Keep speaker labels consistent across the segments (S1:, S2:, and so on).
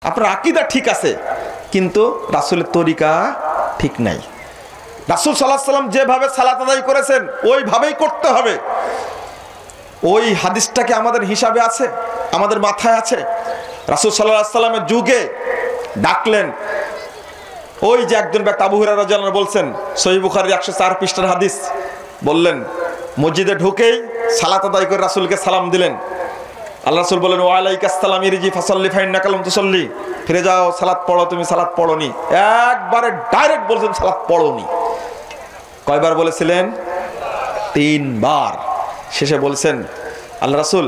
S1: আপনার আকীদা ঠিক আছে, কিন্তু রাসূলের তরিকা ঠিক নাই। রাসূল সাল্লাল্লাহু আলাইহি ওয়াসাল্লাম যেভাবে সালাত আদায় করেছেন ওইভাবেই করতে হবে। ওই হাদিসটাকে আমাদের হিসাবে আছে, আমাদের মাথায় আছে। রাসূল সাল্লাল্লাহু আলাইহি ওয়াসাল্লামের যুগে ডাকলেন, ওই যে একজন ব্যক্তি আবু হুরায়রা রাদিয়াল্লাহু আনহু বলছেন, সহিহ বুখারীর 104 পৃষ্ঠার হাদিস, বললেন মসজিদে ঢুকেই সালাত আদায় করে রাসূলকে সালাম দিলেন। আল্লাহ রাসূল বলেন, ওয়া আলাইকাস সালাম ইরজি ফাসাল্লি ফাইন্নাকা লাম তুসাল্লি, ফিরে যাও, সালাত পড়ো, তুমি সালাত পড়োনি। একবারে ডাইরেক্ট বলছেন সালাত পড়োনি। কয়বার বলেছিলেন? 3 বার। শেষে বলছেন আল্লাহ রাসূল,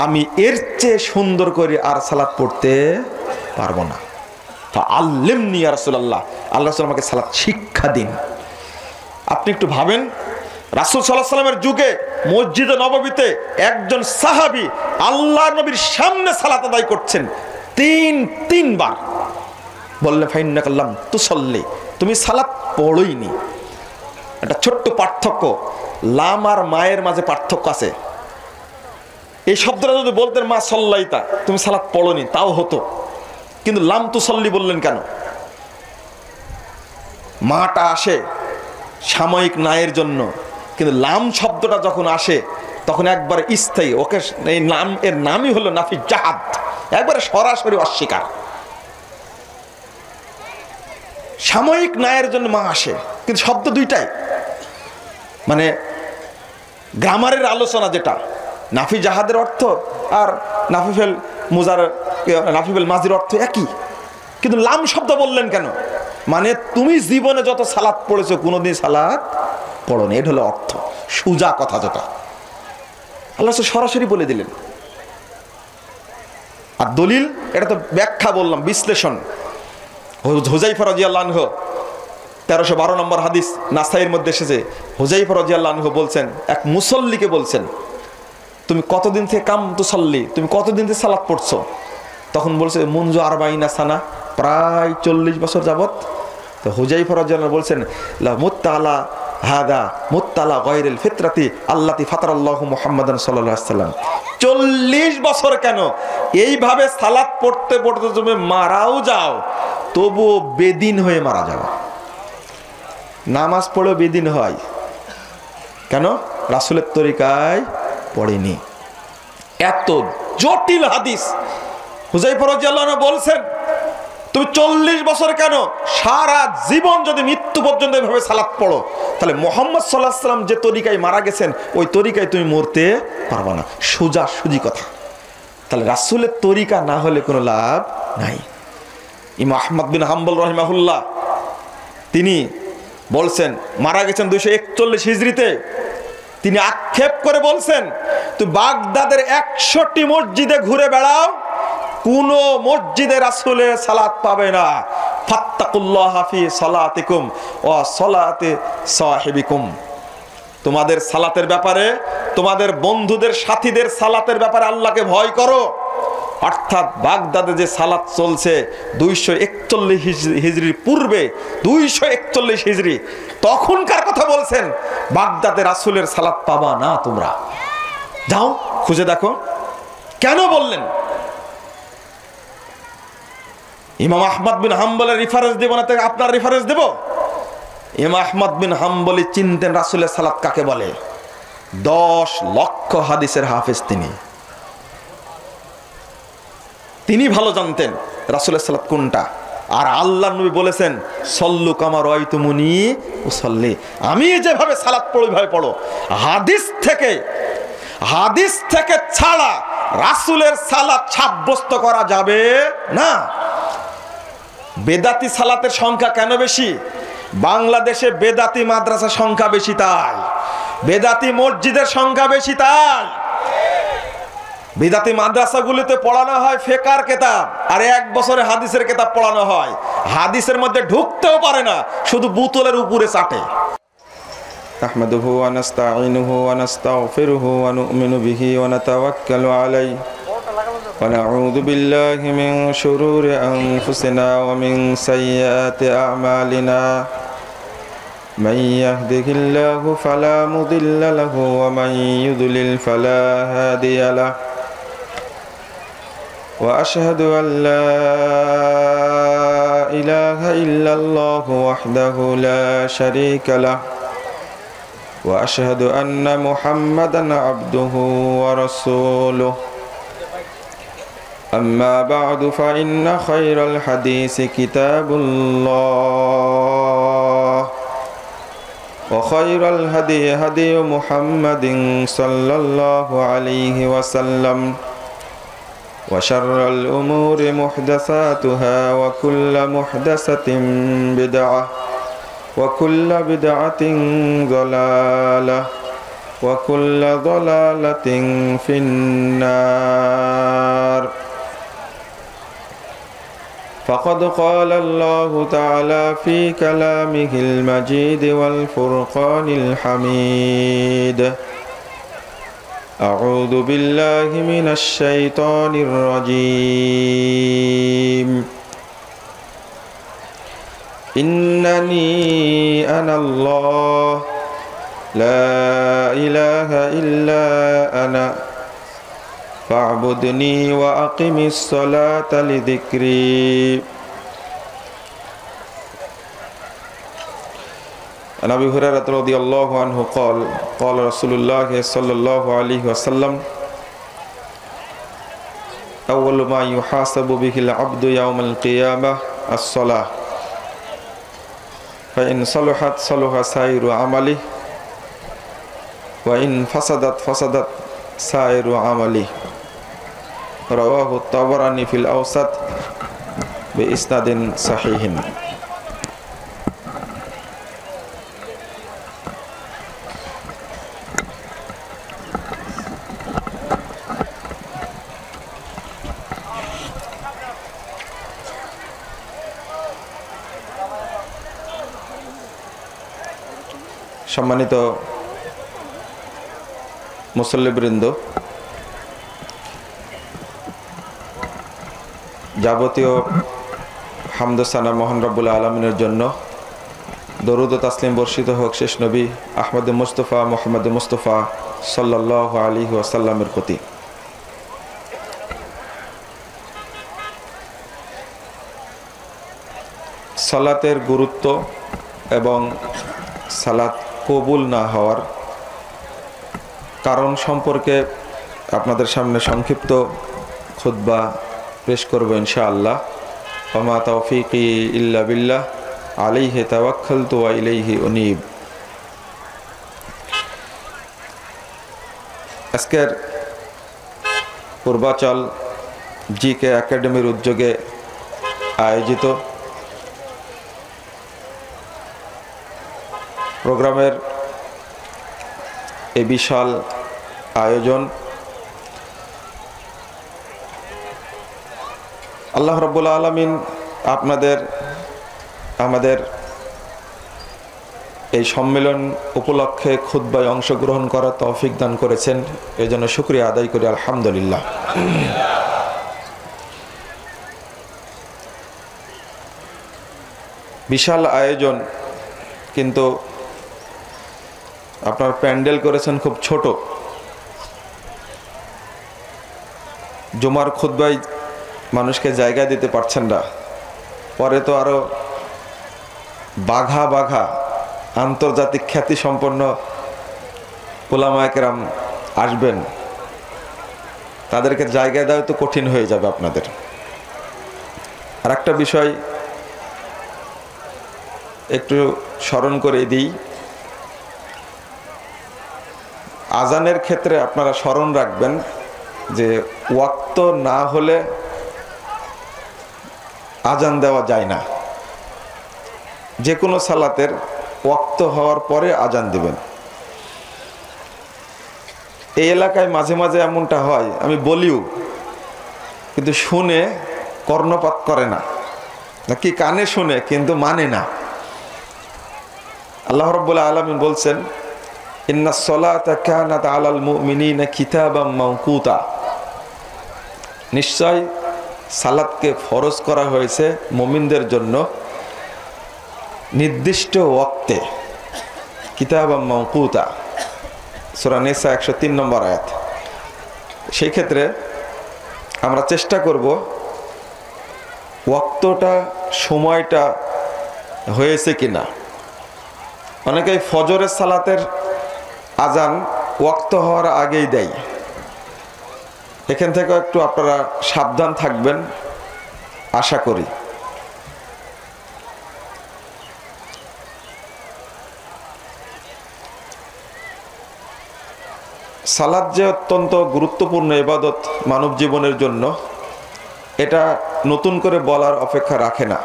S1: আমি এর চেয়ে সুন্দর করে আর সালাত পড়তে পারবো না, ফাআল্লিমনি ইয়া রাসূলুল্লাহ, আল্লাহ রাসূল আমাকে সালাত শিক্ষা দিন। আপনি একটু ভাবেন, রাসূল সাল্লাল্লাহু আলাইহি ওয়াসাল্লামের যুগে মসজিদে নববীতে একজন সাহাবী আল্লাহর নবীর সামনে সালাত আদায় করছেন 3 বার। বললেন ফাইন্নাকা লাম তুসাল্লি, তুমি সালাত পড়োইনি। একটা ছোট্ট পার্থক্য, লাম আর মায়ের মাঝে পার্থক্য আছে। এই শব্দটা যদি বলতেন মা সাল্লাইতা, তুমি সালাত পড়োনি, তাও হতো, কিন্তু লাম তুসাল্লি বললেন কেন? মাটা আসে সাময়িক ন্যায়ের জন্য, কিন্তু লাম শব্দটা যখন আসে তখন একবারে স্থায়ী। ওকে এই নাম, এর নামই হলো নাফি জাহাদ, একবারে সরাসরি অস্বীকার। সাময়িক ন্যায়ের জন্য মা আসে, কিন্তু শব্দ দুইটাই, মানে গ্রামারের আলোচনা যেটা, নাফি জাহাদের অর্থ আর নাফিফেল মুজার, নাফিফেল মাজির অর্থ একই, কিন্তু লাম শব্দ বললেন কেন? মানে তুমি জীবনে যত সালাত পড়েছো কোনোদিন সালাত পড়োনি, এটা হলো অর্থ, সুজা কথা যেটা আল্লাহ সরাসরি বলে দিলেন। আর দলিল, এটা তো ব্যাখ্যা বললাম, বিশ্লেষণ। হুযায়ফা রাদিয়াল্লাহু আনহু 1312 নম্বর হাদিস নাসাইয়ের মধ্যে এসেছে। হুযায়ফা রাদিয়াল্লাহু আনহু বলছেন, এক মুসল্লিকে বলছেন, তুমি কতদিন থেকে কাম তুসাল্লি, তুমি কতদিন থেকে সালাত পড়ছো? তখন বলছে মুনজু 40 সানা, প্রায় 40 বছর যাবত। তো হুযায়ফা রাদিয়াল্লাহু আনহু বলছেন, লা মুত্তালা হাদা মুত্তালা গায়রিল ফিতরাতি আল্লাতি ফাতারাল্লাহু মুহাম্মাদান সাল্লাল্লাহু আলাইহি ওয়াসাল্লাম। 40 বছর কেন? এইভাবে সালাত পড়তে পড়তে তুমি মারাও যাও, তবুও বেদিন হয়ে মারা যাও। নামাজ পড়েও বেদিন হয় কেন? রাসূলের তরিকায় পড়েনি। এত জটিল হাদিস। হুযায়ফা রাদিয়াল্লাহু আনহু বলছেন, তুমি 40 বছর কেন, সারা জীবন যদি মৃত্যু পর্যন্ত এভাবে সালাত পড়ো, তাহলে মুহাম্মদ সাল্লাল্লাহু আলাইহি ওয়াসাল্লাম যে তরিকায় মারা গেছেন ওই তরিকায় তুমি মরতে পারবা না। সোজা সুজি কথা। তাহলে রাসূলের তরিকা না হলে কোনো লাভ নাই। ইমাম আহমদ বিন হাম্বল রাহিমাহুল্লাহ তিনি বলছেন, মারা গেছেন 241 হিজরিতে। তিনি আক্ষেপ করে বলছেন, তুই বাগদাদের 100টি মসজিদে ঘুরে বেড়াও, কোন মসজিদে রাসূলের সালাত পাবে না। ফাত্তাকুল্লাহা ফি সালাতিকুম ওয়া সালাতি সাহিবিকুম, তোমাদের সালাতের ব্যাপারে, তোমাদের বন্ধুদের সাথীদের সালাতের ব্যাপারে আল্লাহকে ভয় করো। অর্থাৎ বাগদাদে যে সালাত চলছে 241 হিজরির পূর্বে, 241 হিজরি, তখনকার কথা বলছেন। বাগদাদে রাসূলের সালাত পাবা না তোমরা, যাও খুঁজে দেখো। কেন বললেন? ইমাম আহমদ বিন হাম্বলের রেফারেন্স দেব না, আপনার রেফারেন্স দেব? ইমাম আহমদ বিন হাম্বলি চিনতেন রাসূলের সালাত কাকে বলে। 10 লক্ষ হাদিসের হাফেজ তিনি ভালো জানতেন রাসূলের সালাত কোনটা। আর আল্লাহর নবী বলেছেন, সল্লু কামা রাআইতুমুনি উসাল্লি, আমি যেভাবে সালাত পড়ি ওইভাবে পড়ো। হাদিস থেকে ছাড়া রাসূলের সালাত সাব্যস্ত করা যাবে না। বেদাতি সালাতের সংখ্যা কেন বেশি? বাংলাদেশে বেদাতি মাদ্রাসার সংখ্যা বেশি তাই, বেদাতি মসজিদের সংখ্যা বেশি তাই। বেদাতি মাদ্রাসাগুলিতে পড়ানো হয় ফিকহের কিতাব, আর 1 বছরে হাদিসের কিতাব পড়ানো হয়। হাদিসের মধ্যে ঢুকতেও পারে না, শুধু বোতলের উপরে চাটে। নাহমাদুহু ওয়া নাস্তাঈনুহু ওয়া নাস্তাগফিরুহু ওয়া নু'মিনু বিহি ওয়া নাতাওয়াক্কালু আলাইহি ওয়া নাউযু বিল্লাহি মিন শুরুরি আনফুসিনা ওয়া মিন সাইয়্যাতি আ'মালিনা। মান ইয়াহদিহিল্লাহু ফালা মুদিল্লা লাহু ওয়া মান ইউদ্লিল ফালা হাদিয়া লাহু। وأشهد أن لا إلا الله وحده لا شريك له وأشهد أن محمدا عبده ورسوله أما بعد فإن خير الحديث كتاب الله وخير الهدي هدي محمد صلى الله عليه وسلم وشر الأمور محدثاتها وكل محدثة بدعة وكل بدعة ضلالة وكل ضلالة في النار فقد قال الله تعالى في كلامه المجيد والفرقان الحميد أعوذ بالله من الشيطان الرجيم إنني أنا الله لا إله إلا أنا فاعبدني وأقم الصلاة لذكري عن أبي هريرة رضي الله عنه قال قال رسول الله صلى الله عليه وسلم أول ما يحاسب به العبد يوم القيامة الصلاة فإن صلحت صلح سائر عمله وإن فسدت فسدت سائر عمله رواه الطبراني في الأوسط بإسناد صحيح সম্মানিত মুসল্লিবৃন্দ, যাবতীয় হামদসানা মহান রব্বুল আলমিনের জন্য। দরুদ ও তাসলিম বর্ষিত হোক শেষ নবী আহমদ মুস্তফা মোহাম্মদ মুস্তফা সাল্লাল্লাহু আলাইহি ওয়াসাল্লামের প্রতি। সালাতের গুরুত্ব এবং সালাত কবুল না হওয়ার কারণ সম্পর্কে আপনাদের সামনে সংক্ষিপ্ত খুতবা পেশ করব ইনশাআল্লাহ। ওমা তাওফীকি ইল্লা বিল্লাহ আলাইহি তাওয়াক্কালতু ওয়া ইলাইহি উনীব। আজকের পূর্বাচল জিকে একাডেমির উদ্যোগে আয়োজিত প্রোগ্রামের এই বিশাল আয়োজন আল্লাহ রাব্বুল আলামিন আমাদের এই সম্মেলন উপলক্ষে খুতবায় অংশগ্রহণ করার তৌফিক দান করেছেন। এই জন্য শুকরিয়া আদায় করি আলহামদুলিল্লাহ। বিশাল আয়োজন, কিন্তু আপনার প্যান্ডেল করেছেন খুব ছোট। জুমার খুতবায় মানুষকে জায়গা দিতে পারছেন না, পরে তো আরো বাঘা বাঘা আন্তর্জাতিক খ্যাতি সম্পন্ন উলামায়ে কেরাম আসবেন, তাদেরকে জায়গা দেওয়া তো কঠিন হয়ে যাবে আপনাদের। আর একটা বিষয় একটু স্মরণ করে দিই, আজানের ক্ষেত্রে আপনারা স্মরণ রাখবেন যে ওয়াক্ত না হলে আজান দেওয়া যায় না। যে কোনো সালাতের ওয়াক্ত হওয়ার পরে আজান দিবেন। এই এলাকায় মাঝে মাঝে এমনটা হয়, আমি বলিও, কিন্তু শুনে কর্ণপাত করে না, নাকি কানে শুনে কিন্তু মানে না। আল্লাহ রাব্বুল আলামিন বলছেন, ইন্নাস সালাতা কানাত আলাল মুমিনিনা কিতাবাম মাওকুতা, নিশ্চয় সালাতকে ফরজ করা হয়েছে মুমিনদের জন্য নির্দিষ্ট ওয়াক্তে। কিতাবাম মাওকুতা, সূরা নিসা 103 নম্বর আয়াত। সেই ক্ষেত্রে আমরা চেষ্টা করব ওয়াক্তটা, সময়টা হয়েছে কিনা। অনেকেই ফজরের সালাতের আজান ওয়াক্ত হওয়ার আগেই দেয়। এখান থেকে একটু আপনারা সাবধান থাকবেন আশা করি। সালাত যে অত্যন্ত গুরুত্বপূর্ণ ইবাদত মানব জীবনের জন্য, এটা নতুন করে বলার অপেক্ষা রাখে না।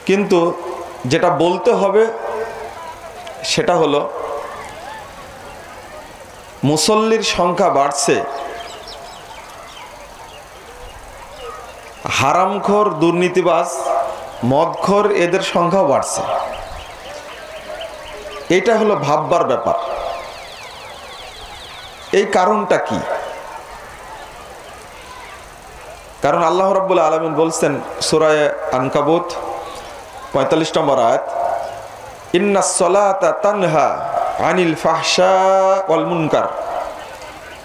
S1: কিন্তু যেটা বলতে হবে সেটা হলো, মুসল্লির সংখ্যা বাড়ছে, হারামখোর, দুর্নীতিবাজ, মদখোর এদের সংখ্যাও বাড়ছে। এটা হলো ভাববার ব্যাপার। এই কারণটা কি? কারণ আল্লাহ রাব্বুল আলামিন বলছেন সূরা আনকাবুত ৪৫ নম্বর আয়াত, ইন্নাস সালাতা তানহা আনিল ফাহশা ওয়াল মুনকার,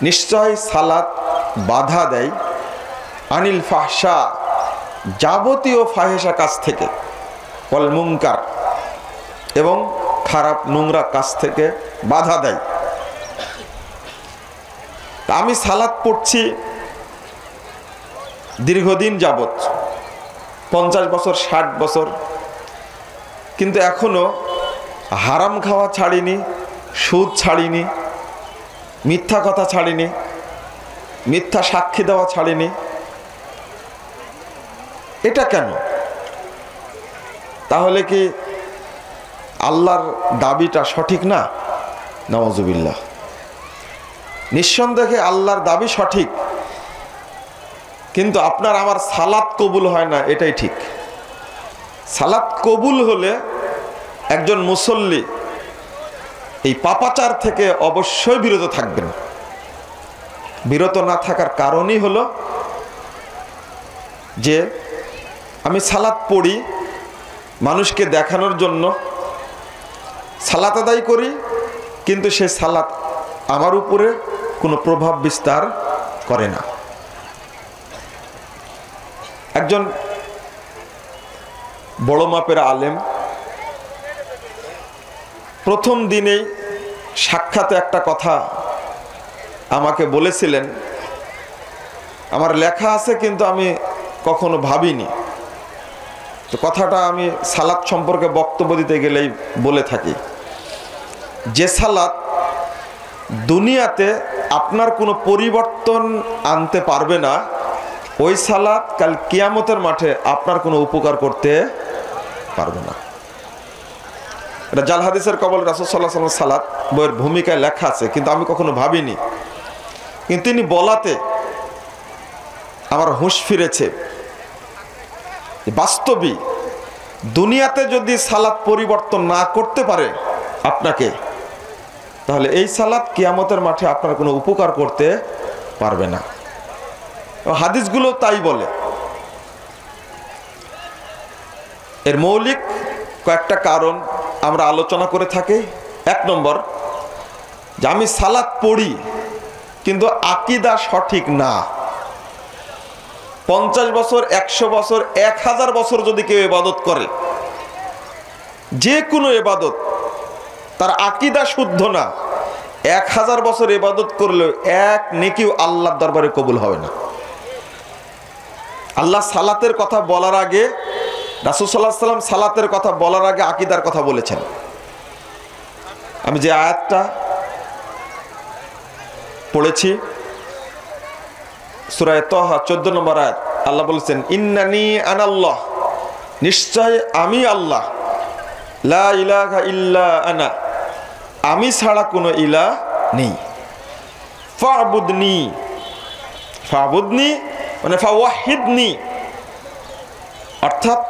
S1: নিশ্চয় সালাত বাধা দেয় আনিল ফাহশা, যাবতীয় ফাহেশা কাজ থেকে, ওয়াল মুনকার, এবং খারাপ নোংরা কাজ থেকে বাধা দেয়। আমি সালাত পড়ছি দীর্ঘদিন যাবত, 50 বছর 60 বছর, কিন্তু এখনো হারাম খাওয়া ছাড়িনি, সুদ ছাড়িনি, মিথ্যা কথা ছাড়িনি, মিথ্যা সাক্ষী দেওয়া ছাড়িনি। এটা কেন? তাহলে কি আল্লাহর দাবিটা সঠিক না? নাউজুবিল্লাহ। নিঃসন্দেহে আল্লাহর দাবি সঠিক, কিন্তু আপনার আমার সালাত কবুল হয় না, এটাই ঠিক। সালাত কবুল হলে একজন মুসল্লি এই পাপাচার থেকে অবশ্যই বিরত থাকবেন। বিরত না থাকার কারণই হলো যে আমি সালাত পড়ি মানুষকে দেখানোর জন্য, সালাত আদায় করি, কিন্তু সে সালাত আমার উপরে কোনো প্রভাব বিস্তার করে না। একজন বড় মাপের আলেম প্রথম দিনেই সাক্ষাতে একটা কথা আমাকে বলেছিলেন, আমার লেখা আছে কিন্তু আমি কখনো ভাবিনি। তো কথাটা আমি সালাত সম্পর্কে বক্তব্য দিতে গেলেই বলে থাকি, যে সালাত দুনিয়াতে আপনার কোনো পরিবর্তন আনতে পারবে না, ওই সালাত কাল কিয়ামতের মাঠে আপনার কোনো উপকার করতে পারবে না। এটা জাল হাদিসের কবল রাসূল সাল্লাল্লাহু আলাইহি ওয়াসাল্লাম সালাত বইয়ের ভূমিকায় লেখা আছে, কিন্তু আমি কখনো ভাবিনি। কিন্তু তিনি বলাতে আমার হুঁশ ফিরেছে। বাস্তবই দুনিয়াতে যদি সালাত পরিবর্তন না করতে পারে আপনাকে, তাহলে এই সালাত কিয়ামতের মাঠে আপনার কোনো উপকার করতে পারবে না। হাদিসগুলো তাই বলে। এর মৌলিক কয়েকটা কারণ আমরা আলোচনা করে থাকি। 1 নম্বর, যে আমি সালাত পড়ি কিন্তু আকীদা সঠিক না। 50 বছর, 100 বছর, 1000 বছর যদি কেউ ইবাদত করে, যে কোনো ইবাদত, তার আকীদা শুদ্ধ না, 1000 বছর ইবাদত করলেও এক নেকিও আল্লাহর দরবারে কবুল হবে না। আল্লাহ সালাতের কথা বলার আগে, রাসূল সাল্লাল্লাহু আলাইহি ওয়াসাল্লাম সালাতের কথা বলার আগে আকীদার কথা বলেছেন। আমি যে আয়াতটা পড়েছি সূরা তাহা 14 নম্বর আয়াত, আল্লাহ বলেছেন ইন্নানি আনাল্লাহ, নিশ্চয় আমি আল্লাহ, লা ইলাহা ইল্লা আনা, আমি ছাড়া কোনো ইলাহ নেই, ফাবুদনি, ফাবুদনি মানে ফাওয়াহিদনি, অর্থাৎ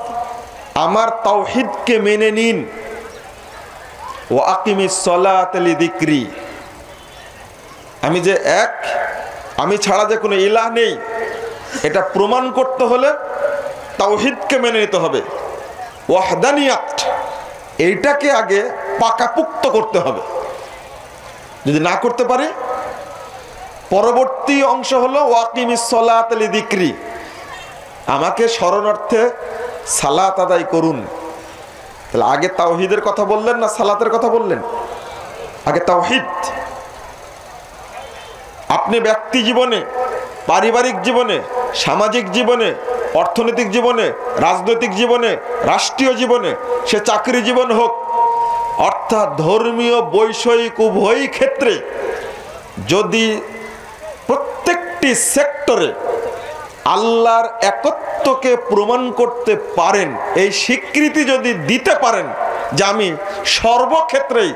S1: আমার তাওহীদকে মেনে নিন, ওয়া আকিমিস সালাতা লিযিকরি, আমি যে এক, আমি ছাড়া যে কোনো ইলাহ নেই, এটা প্রমাণ করতে হলে তাওহীদকে মেনে নিতে হবে। ওয়াহদানিয়াত, এইটাকে আগে পাকাপুক্ত করতে হবে। যদি না করতে পারি, পরবর্তী অংশ হলো ওয়াকিমিস সালাতা লিযিকরি, আমাকে স্মরণার্থে সালাত আদায় করুন। তাহলে আগে তাওহীদের কথা বললেন না সালাতের কথা বললেন? আগে তাওহীদ। আপনি ব্যক্তি জীবনে, পারিবারিক জীবনে, সামাজিক জীবনে, অর্থনৈতিক জীবনে, রাজনৈতিক জীবনে, রাষ্ট্রীয় জীবনে, সে চাকরি জীবন হোক, অর্থাৎ ধর্মীয় বৈষয়িক উভয় ক্ষেত্রে যদি প্রত্যেকটি সেক্টরে আল্লাহর একত্বকে প্রমাণ করতে পারেন, এই স্বীকৃতি যদি দিতে পারেন যে আমি সর্বক্ষেত্রেই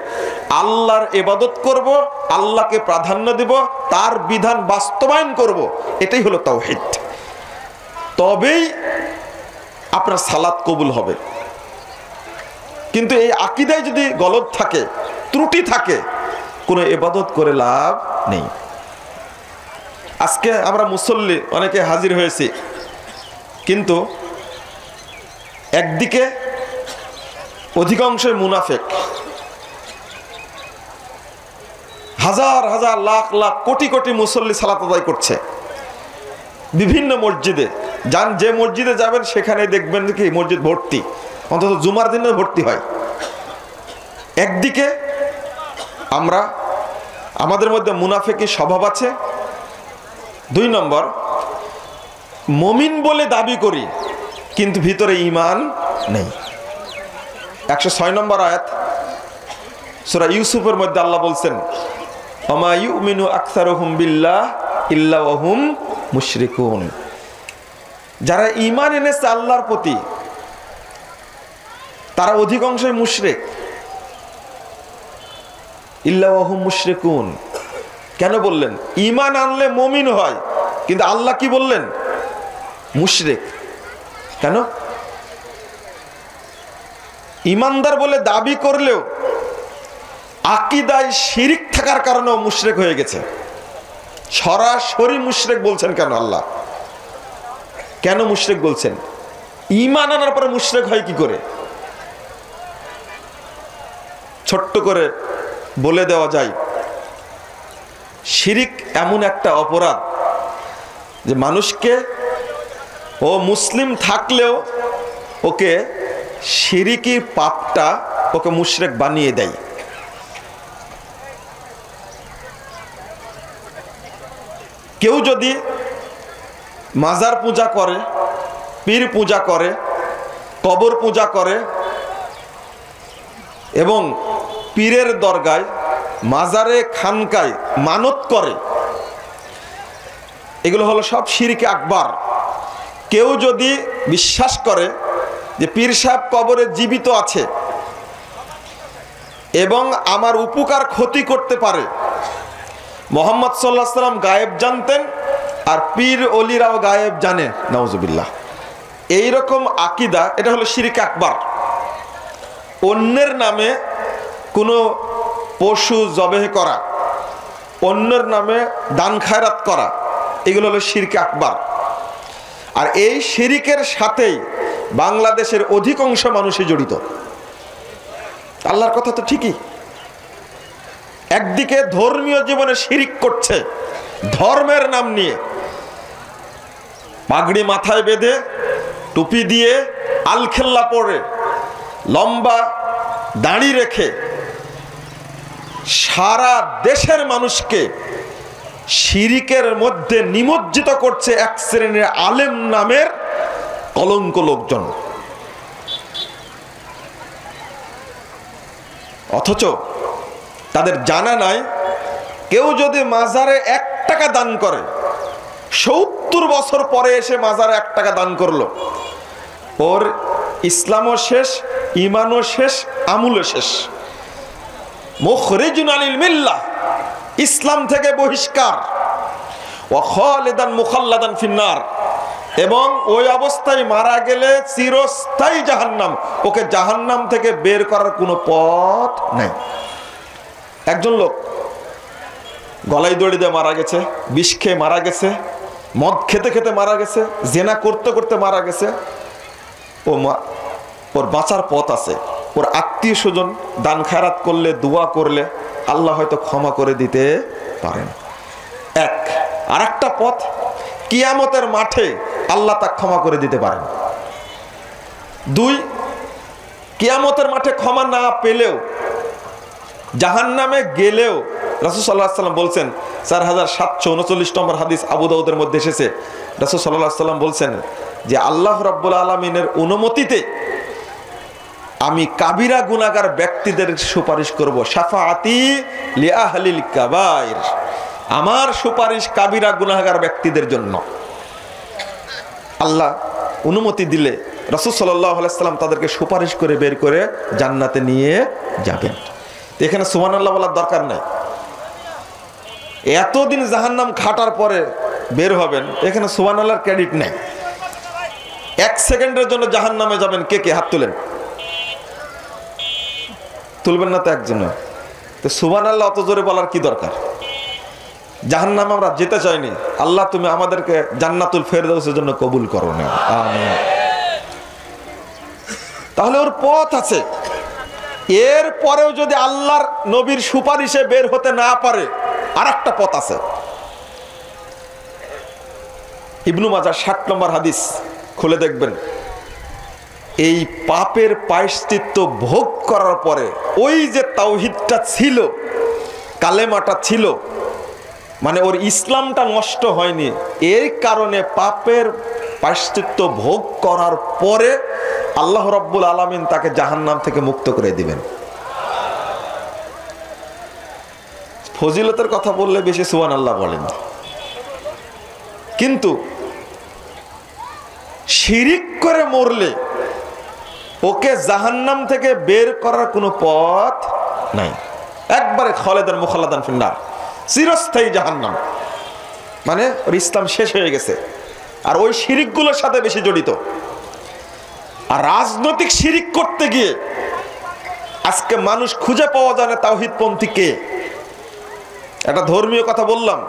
S1: আল্লাহর ইবাদত করব, আল্লাহকে প্রাধান্য দেব, তার বিধান বাস্তবায়ন করব, এটাই হলো তাওহীদ, তবেই আপনার সালাত কবুল হবে। কিন্তু এই আকীদায় যদি গলদ থাকে, ত্রুটি থাকে, কোনো ইবাদত করে লাভ নেই। আজকে আমরা মুসল্লি অনেকে হাজির হয়েছি, কিন্তু একদিকে অধিকাংশই মুনাফিক, হাজার হাজার লাখ লাখ কোটি কোটি মুসল্লি সালাত আদায় করছে বিভিন্ন মসজিদে। যান যে মসজিদে যাবেন সেখানে দেখবেন কি মসজিদ ভর্তি, অন্তত জুমার দিনে ভর্তি হয়। একদিকে আমরা আমাদের মধ্যে মুনাফিকি স্বভাব আছে। 2 নম্বর, মুমিন বলে দাবি করি কিন্তু ভিতরে ঈমান নেই। 106 নম্বর আয়াত সূরা ইউসুফের মধ্যে আল্লাহ বলছেন, ওমা ইউমিনু আকসারুহুম বিল্লাহ ইল্লা ওয়া হুম মুশরিকুন। যারা ঈমান এনেছে আল্লাহর প্রতি তারা অধিকাংশই মুশরিক। ইল্লা ওয়া হুম মুশরিকুন কেন বললেন? ঈমান আনলে মুমিন হয়, কিন্তু আল্লাহ কি বললেন? মুশরিক। কেন? ঈমানদার বলে দাবি করলেও আকীদায় শিরিক থাকার কারণেও মুশরিক হয়ে গেছে। সরাসরি মুশরিক বলছেন কেন আল্লাহ? কেন মুশরিক বলছেন? ঈমান আনার পরে মুশরিক হয় কি করে? ছোট্ট করে বলে দেওয়া যায়, শিরিক এমন একটা অপরাধ যে মানুষকে, ও মুসলিম থাকলেও ওকে শিরিকি পাপটা ওকে মুশরিক বানিয়ে দেয়। কেউ যদি মাজার পূজা করে, পীর পূজা করে, কবর পূজা করে এবং পীরের দরগায়, মাজারে, খানকায় মানত করে, এগুলো হলো সব শিরকে আকবার। কেউ যদি বিশ্বাস করে যে পীর সাহেব কবরে জীবিত আছে এবং আমার উপকার ক্ষতি করতে পারে, মুহাম্মদ সাল্লাল্লাহু আলাইহি ওয়াসাল্লাম গায়েব জানতেন আর পীর ওলিরাও গায়েব জানে, নাউজুবিল্লাহ, এইরকম আকীদা, এটা হলো শিরক আকবার। অন্যের নামে কোনো পশু জবেহ করা, অন্যের নামে দান খায়রাত করা, এগুলো হলো শিরক আকবার। আর এই শিরিকের সাথেই বাংলাদেশের অধিকাংশ মানুষই জড়িত। আল্লাহর কথা তো ঠিকই, একদিকে ধর্মীয় জীবনে শিরিক করছে ধর্মের নাম নিয়ে, পাগড়ি মাথায় বেঁধে, টুপি দিয়ে, আলখেল্লা পরে, লম্বা দাড়ি রেখে সারা দেশের মানুষকে শিরিকের মধ্যে নিমজ্জিত করছে এক শ্রেণীর আলেম নামের কলঙ্ক লোকজন। অথচ তাদের জানা নাই, কেউ যদি মাজারে 1 টাকা দান করে, 70 বছর পরে এসে মাজারে 1 টাকা দান করলো, ওর ইসলামও শেষ, ঈমানও শেষ, আমলও শেষ, মুখরিজুন আনিল মিল্লাহ, ইসলাম থেকে বহিষ্কার, ওয়া খালিদান মুখাল্লাদান ফিন্নার, এবং ওই অবস্থায় মারা গেলে চিরস্থায়ী জাহান্নাম, ওকে জাহান্নাম থেকে বের করার কোনো পথ নাই। একজন লোক গলায় দড়ি দিয়ে মারা গেছে, বিষ খেয়ে মারা গেছে, মদ খেতে খেতে মারা গেছে, জেনা করতে করতে মারা গেছে, ওর বাঁচার পথ আছে। ওর আত্মীয় স্বজন দান খায়রাত করলে, দোয়া করলে আল্লাহ হয়তো ক্ষমা করে দিতে পারেন। আর একটা পথ, কিয়ামতের মাঠে আল্লাহ তা ক্ষমা করে দিতে পারেন। দুই, কিয়ামতের মাঠে ক্ষমা না পেলেও জাহান্নামে গেলেও রাসূল সাল্লাল্লাহু আলাইহি ওয়াসাল্লাম বলছেন, 4739 নম্বর হাদিস আবু দাউদের মধ্যে এসেছে, রাসূল সাল্লাল্লাহু আলাইহি ওয়াসাল্লাম বলছেন যে আল্লাহ রাব্বুল আলামিনের অনুমতিতে আমি কাবিরা গুনাহগার ব্যক্তিদের সুপারিশ করব, শাফাআতি লিআহলিল কাবাইর, আমার সুপারিশ কাবিরা গুনাহগার ব্যক্তিদের জন্য। আল্লাহ অনুমতি দিলে রাসূল সাল্লাল্লাহু আলাইহি ওয়াসাল্লাম তাদেরকে সুপারিশ করে বের করে জান্নাতে নিয়ে যাবেন। এখানে সুবহানাল্লাহ বলার দরকার নাই। এতদিন জাহান্নাম খাটার পরে বের হবেন, এখানে সুবহানাল্লাহর ক্রেডিট নেই। 1 সেকেন্ডের জন্য জাহান্নামে যাবেন, কে কে হাত তুলেন? তুলবেন না তো একজন। তো সুবহানাল্লাহ অত জোরে বলার কি দরকার? জাহান্নামে আমরা যেতে চাইনি, আল্লাহ তুমি আমাদেরকে জান্নাতুল ফেরদাউসের জন্য কবুল করো না, আমিন। তাহলে ওর পথ আছে। এর পরেও যদি আল্লাহর নবীর সুপারিশে বের হতে না পারে, আরেকটা পথ আছে। ইবনু মাজাহ 60 নম্বর হাদিস খুলে দেখবেন, এই পাপের প্রায়শ্চিত্ত ভোগ করার পরে ওই যে তাওহীদটা ছিল, কালেমাটা ছিল, মানে ওর ইসলামটা নষ্ট হয়নি, এই কারণে পাপের প্রায়শ্চিত্ত ভোগ করার পরে আল্লাহ রাব্বুল আলামিন তাকে জাহান্নাম থেকে মুক্ত করে দিবেন। ফজিলতের কথা বললে বেশি সুবহানাল্লাহ বলেন, কিন্তু শিরিক করে মরলে ওকে জাহান্নাম থেকে বের করার কোনো পথ নাই। একবারে খালিদান মুখাল্লাদান ফিন্নার, চিরস্থায়ী জাহান্নাম, মানে ওর ইসলাম শেষ হয়ে গেছে। আর ওই শিরিকগুলোর সাথে বেশি জড়িত। আর রাজনৈতিক শিরিক করতে গিয়ে আজকে মানুষ খুঁজে পাওয়া যায় না তাওহীদপন্থী কে। একটা ধর্মীয় কথা বললাম,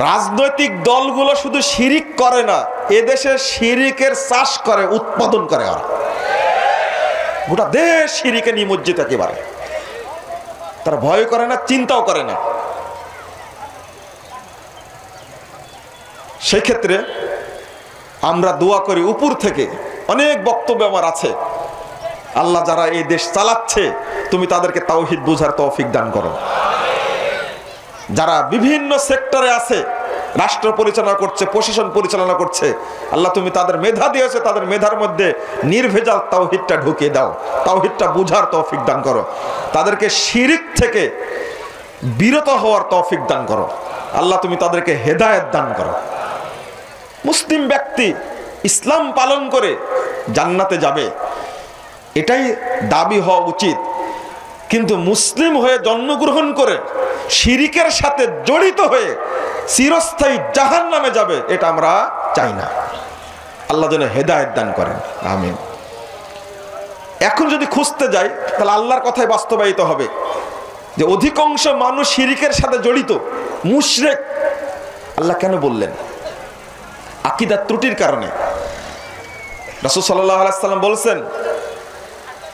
S1: রাজনৈতিক দলগুলো শুধু শিরিক করে না, এদেশে শিরিকের চাষ করে, উৎপাদন করে। আর গোটা দেশ শিরিকে নিমজ্জিত একেবারে। তারা ভয় করে না, চিন্তাও করে না। সেই ক্ষেত্রে আমরা দোয়া করি উপর থেকে, অনেক বক্তব্য আমার আছে, আল্লাহ যারা এই দেশ চালাচ্ছে তুমি তাদেরকে তাওহীদ বুঝার তৌফিক দান করো। যারা বিভিন্ন সেক্টরে আছে, রাষ্ট্র পরিচালনা করছে, প্রশাসন পরিচালনা করছে, আল্লাহ তুমি তাদের মেধা দিয়েছে, তাদের মেধার মধ্যে নির্ভেজাল তাওহীদটা ঢুকিয়ে দাও, তাওহীদটা বুঝার তৌফিক দান করো, তাদেরকে শিরিক থেকে বিরত হওয়ার তৌফিক দান করো। আল্লাহ তুমি তাদেরকে হেদায়েত দান করো। মুসলিম ব্যক্তি ইসলাম পালন করে জান্নাতে যাবে, এটাই দাবি হওয়া উচিত। কিন্তু মুসলিম হয়ে জন্মগ্রহণ করে শিরিকের সাথে জড়িত হয়ে চিরস্থায়ী জাহান্নামে যাবে, এটা আমরা চাই না। আল্লাহ যেন হেদায়েত দান করেন, আমিন। এখন যদি খুঁজতে যাই তাহলে আল্লাহর কথাই বাস্তবায়িত হবে যে অধিকাংশ মানুষ শিরিকের সাথে জড়িত, মুশরিক। আল্লাহ কেন বললেন? আকীদার ত্রুটির কারণে। রাসূল সাল্লাল্লাহু আলাইহি ওয়াসাল্লাম বলেছেন,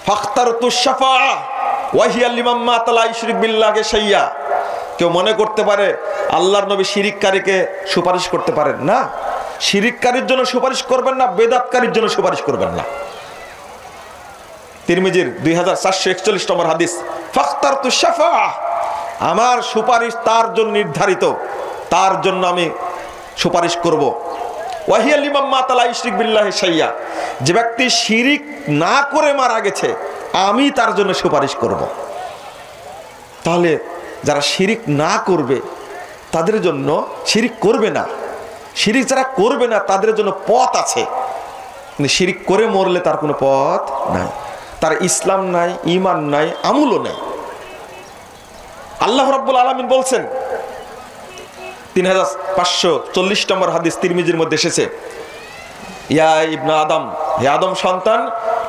S1: ফাখতারতুশ শাফাআ ওয়া হিয়া লিমান মাতা লা ইশরিক বিল্লাহি শাইয়্যা। কেউ মনে করতে পারে আল্লাহর নবী শিরিককারীকে সুপারিশ করতে পারেন না। শিরিককারীর জন্য সুপারিশ করবেন না, বেদাতকারীর জন্য সুপারিশ করবেন না। তিরমিজির 2441 নম্বর হাদিস, ফাখতারতুশ শাফাআ, আমার সুপারিশ তার জন্য নির্ধারিত, তার জন্য আমি সুপারিশ করব। ওয়া হিয়া লিমান মাতা লা ইশরিক বিল্লাহি শাইয়্যা, যে ব্যক্তি শিরিক না করে মারা গেছে আমি তার জন্য সুপারিশ করব। তাহলে যারা শিরিক না করবে তাদের জন্য, শিরিক করবে না, শিরিক যারা করবে না তাদের জন্য পথ আছে। কিন্তু শিরিক করে মরলে তার কোনো পথ নাই, তার ইসলাম নাই, ঈমান নাই, আমলও নাই। আল্লাহ রাব্বুল আলামিন বলছেন, 3540 নম্বর হাদিস তিরমিজির মধ্যে এসেছে, ইয়া ইবনা আদম, হে আদম সন্তান,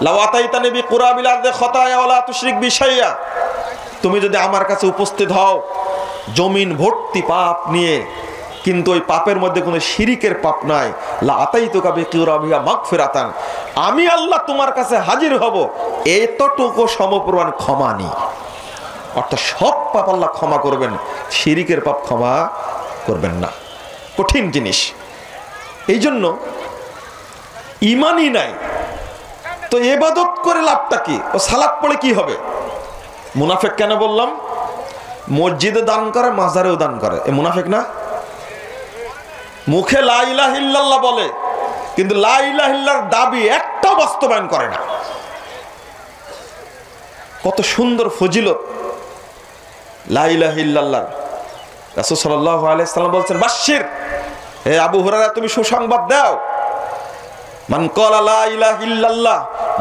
S1: লাউ আতাইতানি বিকুরাবিল আরদি খাতায়া ওয়ালা তুশরিক বি শাইয়্যা, তুমি যদি আমার কাছে উপস্থিত হও জমিন ভর্তি পাপ নিয়ে, কিন্তু ওই পাপের মধ্যে কোনো শিরিকের পাপ নাই, লা আতাইতুকা বিকুরাবিহা মাগফিরাতান, আমি আল্লাহ তোমার কাছে হাজির হব এতটুকু সমপরিমাণ ক্ষমা নিয়ে। অর্থাৎ সব পাপ আল্লাহ ক্ষমা করবেন, শিরিকের পাপ ক্ষমা করবেন না। কঠিন জিনিস। এই জন্য ইমানই নাই, তো ইবাদত করে লাভটা কি? ও সালাত পড়ে কি হবে? মুনাফিক কেন বললাম? মসজিদে দান করে, মাজারেও দান করে, এ মুনাফিক না? মুখে লা ইলাহা ইল্লাল্লাহ বলে, কিন্তু লা ইলাহা ইল্লাল্লাহর দাবি একটাও বাস্তবায়ন করে না। কত সুন্দর ফজিলত লা ইলাহা ইল্লাল্লাহ। রাসূল সাল্লাল্লাহু আলাইহি সাল্লাম বলছেন, বাশশির, হে আবু হুরায়রা তুমি সুসংবাদ দাও, মান ক্বালা লা ইলাহা ইল্লাল্লাহ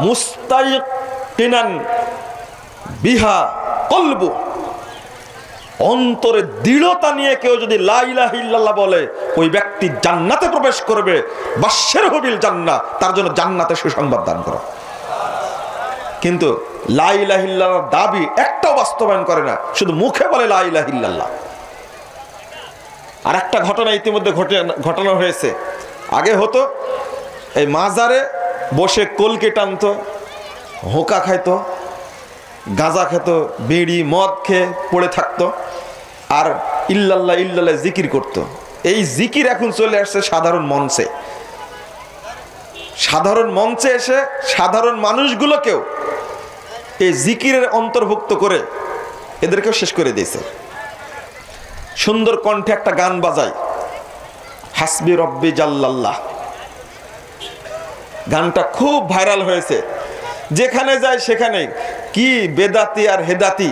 S1: মুস্তাইকিনান বিহা কলবু, অন্তরে দৃঢ়তা নিয়ে কেউ যদি লা ইলাহা ইল্লাল্লাহ বলে, ওই ব্যক্তি জান্নাতে প্রবেশ করবে। বাশশিরহু বিল জান্নাহ, তার জন্য জান্নাতে সুসংবাদ দান করো। কিন্তু লা ইলাহা ইল্লাল্লাহর দাবি একটাও বাস্তবায়ন করে না, শুধু মুখে বলে লা ইলাহা ইল্লাল্লাহ। আর একটা ঘটনা ইতিমধ্যে ঘটানো হয়েছে। আগে হতো এই মাজারে বসে কলকে টানতো, হোঁকা খাইতো, গাঁজা খেত, বিড়ি মদ খেয়ে পড়ে থাকতো, আর ইল্লাল্লাহ ইল্লাল্লাহ জিকির করতো। এই জিকির এখন চলে আসছে সাধারণ মঞ্চে। সাধারণ মঞ্চে এসে সাধারণ মানুষগুলোকেও এই জিকিরের অন্তর্ভুক্ত করে এদেরকেও শেষ করে দিয়েছে। সুন্দর কণ্ঠে একটা গান বাজায়, হাসবি রব্বি জাল্লাল্লাহ, গানটা খুব ভাইরাল হয়েছে। যেখানে যায় সেখানে কি বেদাতি আর হেদাতি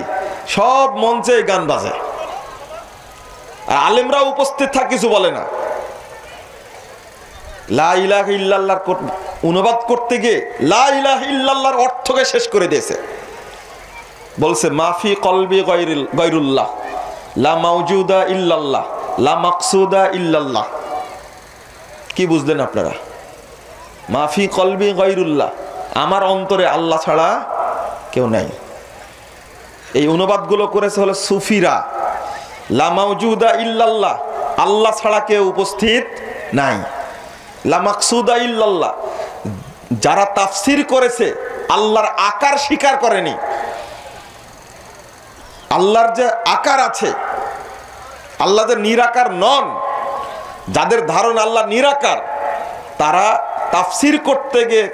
S1: সব মঞ্চে গান বাজায়, আর আলেমরা উপস্থিত থাকে কিছু বলে না। লা ইলাহা ইল্লাল্লাহর অনুবাদ করতে গিয়ে লা ইলাহা ইল্লাল্লাহর অর্থকে শেষ করে দিয়েছে। বলছে মাফি কলবি গায়রুল্লাহ, লা মাওজুদা ইল্লাল্লাহ, লা মাকসুদা ইল্লাল্লাহ। কি বুঝলেন আপনারা? মাফি কলবি গায়রুল্লাহ, আমার অন্তরে আল্লাহ ছাড়া কেউ নাই। এই অনুবাদগুলো করেছে হলো সুফিরা। লা মাওজুদা ইল্লাল্লাহ, আল্লাহ ছাড়া কেউ উপস্থিত নাই। লা মাকসুদা ইল্লাল্লাহ, যারা তাফসির করেছে আল্লাহর আকার স্বীকার করেনি। আল্লাহর যে আকার আছে, আল্লাহ যে নিরাকার নন, যাদের ধারণা আল্লাহ নিরাকার, তারা তাফসির করতে গিয়ে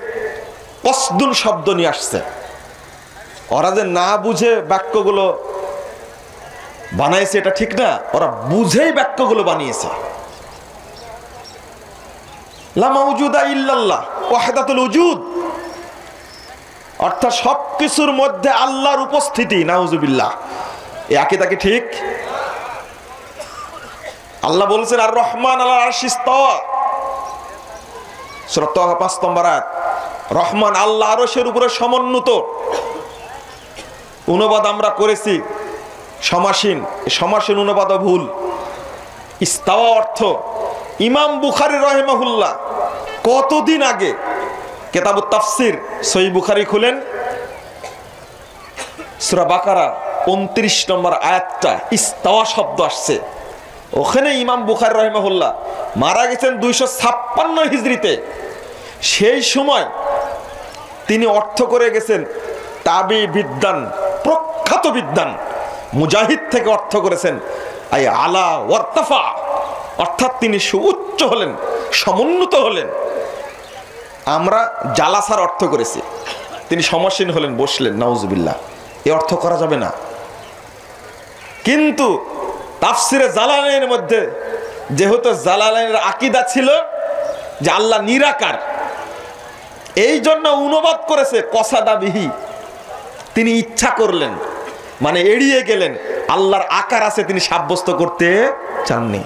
S1: কসদুন শব্দ নিয়ে আসছে। ওরা যে না বুঝে বাক্যগুলো বানাইছে এটা ঠিক না, ওরা বুঝেই বাক্যগুলো বানিয়েছে। লা মাওজুদা ইল্লাল্লাহ ওয়াহদাতুল উজুদ, অর্থাৎ সবকিছুর মধ্যে আল্লাহর উপস্থিতি। নাউজুবিল্লাহ, এই আকীদা কি ঠিক? আল্লাহ বলছেন আর রহমান আলাল আরশি ইস্তাওয়া, সূরা তাহা ৫ নম্বর আয়াত। রহমান আল্লাহ আরশের উপরে সমুন্নত। অনুবাদ আমরা করেছি সমাসীন, সমাসীন অনুবাদও ভুল। ইস্তাওয়া অর্থ ইমাম বুখারী রাহিমাহুল্লাহ কতদিন আগে কিতাবুত তাফসির সহিহ বুখারী খুলেন, সূরা বাকারা ২৯ নম্বর আয়াতটা ইস্তাওয়া শব্দ আসছে। ওখানে ইমাম বুখারী রাহিমাহুল্লাহ মারা গেছেন ২৫৬ হিজরিতে। সেই সময় তিনি অর্থ করে গেছেন তাবি বিদ্যান, প্রখ্যাত বিদ্যান মুজাহিদ থেকে অর্থ করেছেন আই আলা ওয়ারতাফা, অর্থাৎ তিনি সুউচ্চ হলেন, সমুন্নত হলেন। আমরা জালাসার অর্থ করেছি, তিনি সমাসীন হলেন, বসলেন। নাউজুবিল্লাহ, এই অর্থ করা যাবে না। কিন্তু তাফসিরে জালালাইনের মধ্যে যেহেতু জালালাইনের আকীদা ছিল যে আল্লাহ নিরাকার, এই জন্য অনুবাদ করেছে কসাদা বিহি, তিনি ইচ্ছা করলেন, মানে এড়িয়ে গেলেন, আল্লাহর আকার আছে তিনি সাব্যস্ত করতে চাননি।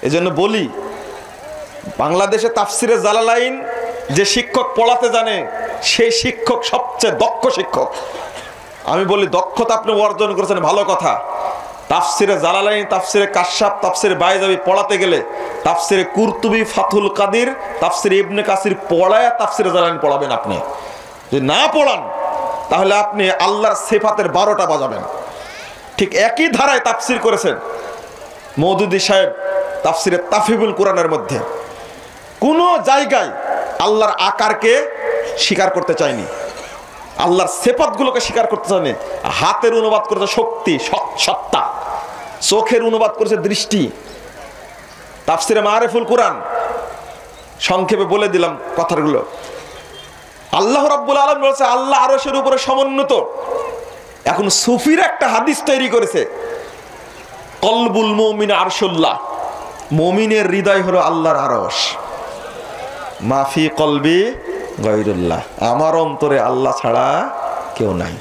S1: এজন্য বলি, বাংলাদেশে তাফসিরে জালালাইন যে শিক্ষক পড়াতে জানে, সেই শিক্ষক সবচেয়ে দক্ষ শিক্ষক। আমি বলি দক্ষতা আপনি অর্জন করেছেন, ভালো কথা। তাফসিরে জালালাইন, তাফসিরে কাশশাফ, তাফসিরে বাইজাবি পড়াতে গেলে তাফসিরে কুরতুবি, ফাথুল কাদির, তাফসিরে ইবনে কাসির পড়ায় তাফসিরে জালালাইন পড়াবেন। আপনি যদি না পড়ান তাহলে আপনি আল্লাহর সিফাতের 12টা বাজাবেন। ঠিক একই ধারায় তাফসির করেছেন মওদুদী সাহেব তাফসিরে তাফহিমুল কোরআনের মধ্যে। কোনো জায়গায় আল্লাহর আকারকে স্বীকার করতে চায়নি, আল্লাহর সিফাতগুলোকে স্বীকার করতে চায়নি। হাতের অনুবাদ করেছে শক্তি, সত্তা। চোখের অনুবাদ করেছে দৃষ্টি। তাফসিরে মারিফুল কোরআন, সংক্ষেপে বলে দিলাম কথাগুলো। আল্লাহ রাব্বুল আলামিন বলেছে আল্লাহ আরশের উপরে সমুন্নত। এখন সুফির একটা হাদিস তৈরি করেছে, কলবুল মুমিন আরশুল্লাহ, মুমিনের হৃদয় হলো আল্লাহর আরশ, মাফি কলবি গায়রুল্লাহ, আমার অন্তরে আল্লাহ ছাড়া কেউ নাই।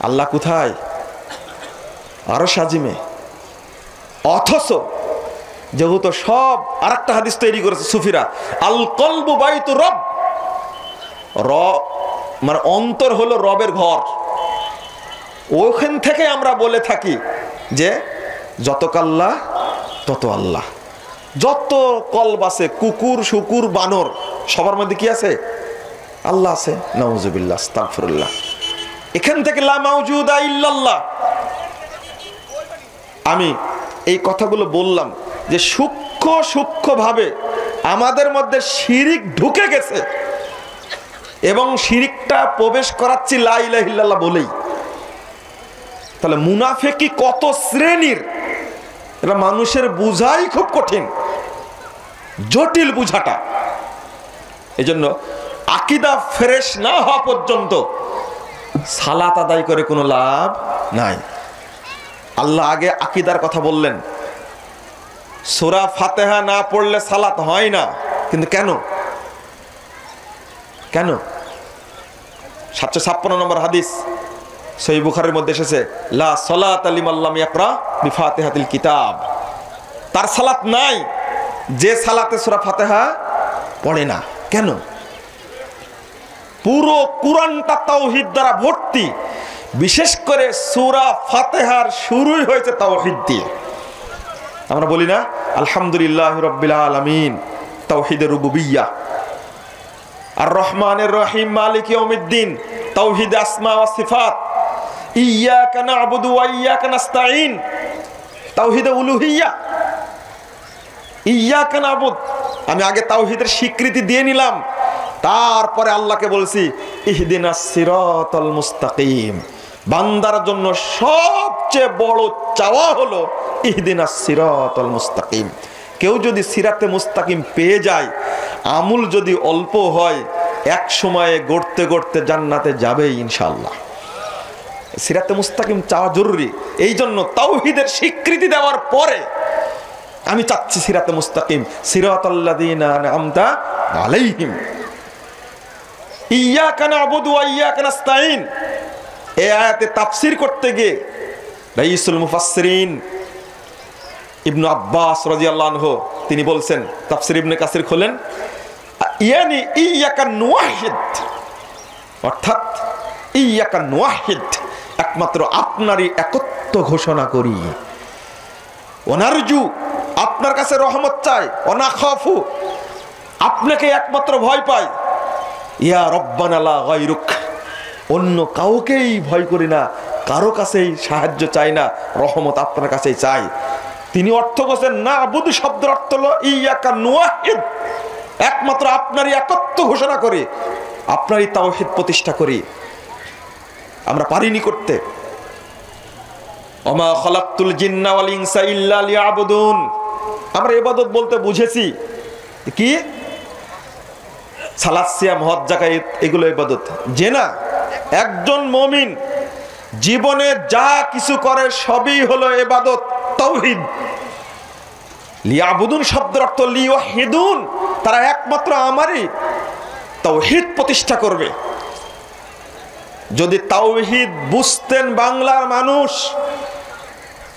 S1: আল্লাহ কোথায়? আরশ আজিমে। অথচ যেহেতু সব আরেকটা হাদিস তৈরি করেছে সুফিরা, আল কলবু বাইতু রব, মানে অন্তর হলো রবের ঘর। ওখান থেকে আমরা বলে থাকি যে যত কাল্লা তত আল্লাহ। যত কলব আছে, কুকুর শুকুর বানর, সবার মধ্যে কি আছে? আল্লাহ আছে। নাউজুবিল্লাহ, আস্তাগফিরুল্লাহ। এখান থেকে লা মাওজুদা ইল্লাল্লাহ। আমি এই কথাগুলো বললাম যে সূক্ষ্ম সূক্ষ্ম ভাবে আমাদের মধ্যে শিরিক ঢুকে গেছে, এবং শিরিকটা প্রবেশ করাচ্ছি লা ইলাহা ইল্লাল্লাহ বলেই। তাহলে মুনাফিকি কত শ্রেণীর, এটা মানুষের বুঝাই খুব কঠিন, জটিল বুঝাটা। এজন্য আকীদা ফ্রেশ না হওয়া পর্যন্ত সালাত আদায় করে কোনো লাভ নাই। আল্লাহ আগে আকীদার কথা বললেন, সূরা ফাতিহা না পড়লে সালাত হয় না। কিন্তু কেন? কেন? 756 নম্বর হাদিস সহিহ বুখারীর মধ্যে এসেছে, লা সালাতা লিমান লাম ইয়াকরা বিফাতিহাতিল কিতাব, তার সালাত নাই যে সালাতে সূরা ফাতিহা পড়ে না। কেন? পুরো কুরআনটা তাওহীদ দ্বারা ভর্তি, বিশেষ করে সূরা ফাতিহার শুরুই হয়েছে তাওহীদ দিয়ে। আমরা বলি না আলহামদুলিল্লাহি রাব্বিল আলামিন, তাওহীদের রুবুবিয়্যাহ, আর রহমানের রহিম মালিক ইয়াউমিদ্দিন, তাওহীদ আসমা ওয়া সিফাত, ইয়্যাকা না'বুদু ওয়া ইয়্যাকা নাস্তাঈন, তাওহীদ উলুহিয়্যাহ। ইয়্যাকা না'বুদ, আমি আগে তাওহীদের স্বীকৃতি দিয়ে নিলাম, তারপরে আল্লাহকে বলছি ইহদিনাস সিরাতাল মুস্তাকিম। বান্দার জন্য সবচেয়ে বড় চাওয়া হলো ইহদিনাস সিরাতাল মুস্তাকিম। কেউ যদি সিরাতে মুস্তাকিম পেয়ে যায়, আমল যদি অল্প হয়, এক সময়ে গড়তে গড়তে জান্নাতে যাবে ইনশাআল্লাহ। সিরাতে মুস্তাকিম চাওয়া জরুরি। এই জন্য তাওহীদের স্বীকৃতি দেওয়ার পরে আমি চাচ্ছি সিরাতে মুস্তাকিম, সিরাতাল্লাযীনা আন'আমতা আলাইহিম, ইয়্যাকা না'বুদু ওয়া ইয়্যাকা নাস্তাঈন। এই আয়াতে তাফসীর করতে গিয়ে রাইসুল মুফাসসিরিন ইবনে আব্বাস রাদিয়াল্লাহু আনহু তিনি বলছেন, তাফসীর ইবনে কাসির খোলেন, ইয়ানি ইয়্যাকা নুওয়াহিদ, অর্থাৎ ইয়্যাকা নুওয়াহিদ, একমাত্র আপনারই একত্ব ঘোষণা করি, ওনারজু, আপনার কাছে রহমত চাই, ওনাখাফু, আপনাকে একমাত্র ভয় পাই, ইয়া রব্বানা লা গায়রুক, অন্য কাউকেই ভয় করি না, কারো কাছেই সাহায্য চাই না, রহমত আপনার কাছেই চাই। তিনি অর্থ বলছেন না আবুদু শব্দের অর্থ হলো ইয়্যাকা নুওয়াহিদ, একমাত্র আপনারই একত্ব ঘোষণা করি, আপনারই তাওহীদ প্রতিষ্ঠা করি। আমরা পারিনি করতে। ওমা খালাকতুল জিন্না ওয়াল ইনসা ইল্লা লিয়াবুদুন, আমরা ইবাদত বলতে বুঝেছি কি? সালাত, সিয়াম, হজ, যাকাত, এগুলো ইবাদত। যে না, একজন মুমিন জীবনে যা কিছু করে সবই হলো ইবাদত, তাওহীদ। লিয়াবুদুন শব্দের অর্থ লিওয়াহিদুন, তারা একমাত্র আমারই তাওহীদ প্রতিষ্ঠা করবে। যদি তাওহীদ বুঝতেন বাংলার মানুষ,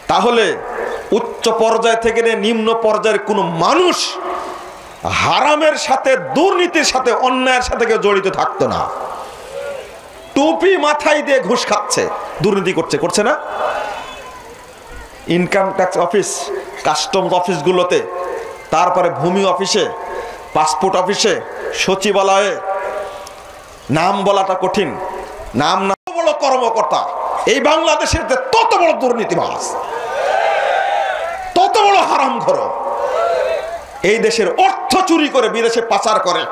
S1: তাহলে উচ্চ পর্যায় থেকে নিম্ন পর্যায়ের কোনো মানুষ হারামের সাথে, দুর্নীতির সাথে, অন্যায়ের সাথে কেউ জড়িত থাকতো না। টুপি মাথায় দিয়ে ঘুষ খাচ্ছে, দুর্নীতি করছে, করছে না? ইনকাম ট্যাক্স অফিস, কাস্টমস অফিসগুলোতে, তারপরে ভূমি অফিসে, পাসপোর্ট অফিসে, সচিবালয়ে, নাম বলাটা কঠিন, নাম না বড় কর্মকর্তা এই বাংলাদেশের তত বড় দুর্নীতিবাজ, তত বড় হারামখোর, এই দেশের অর্থ চুরি করে বিদেশে পাচার করে,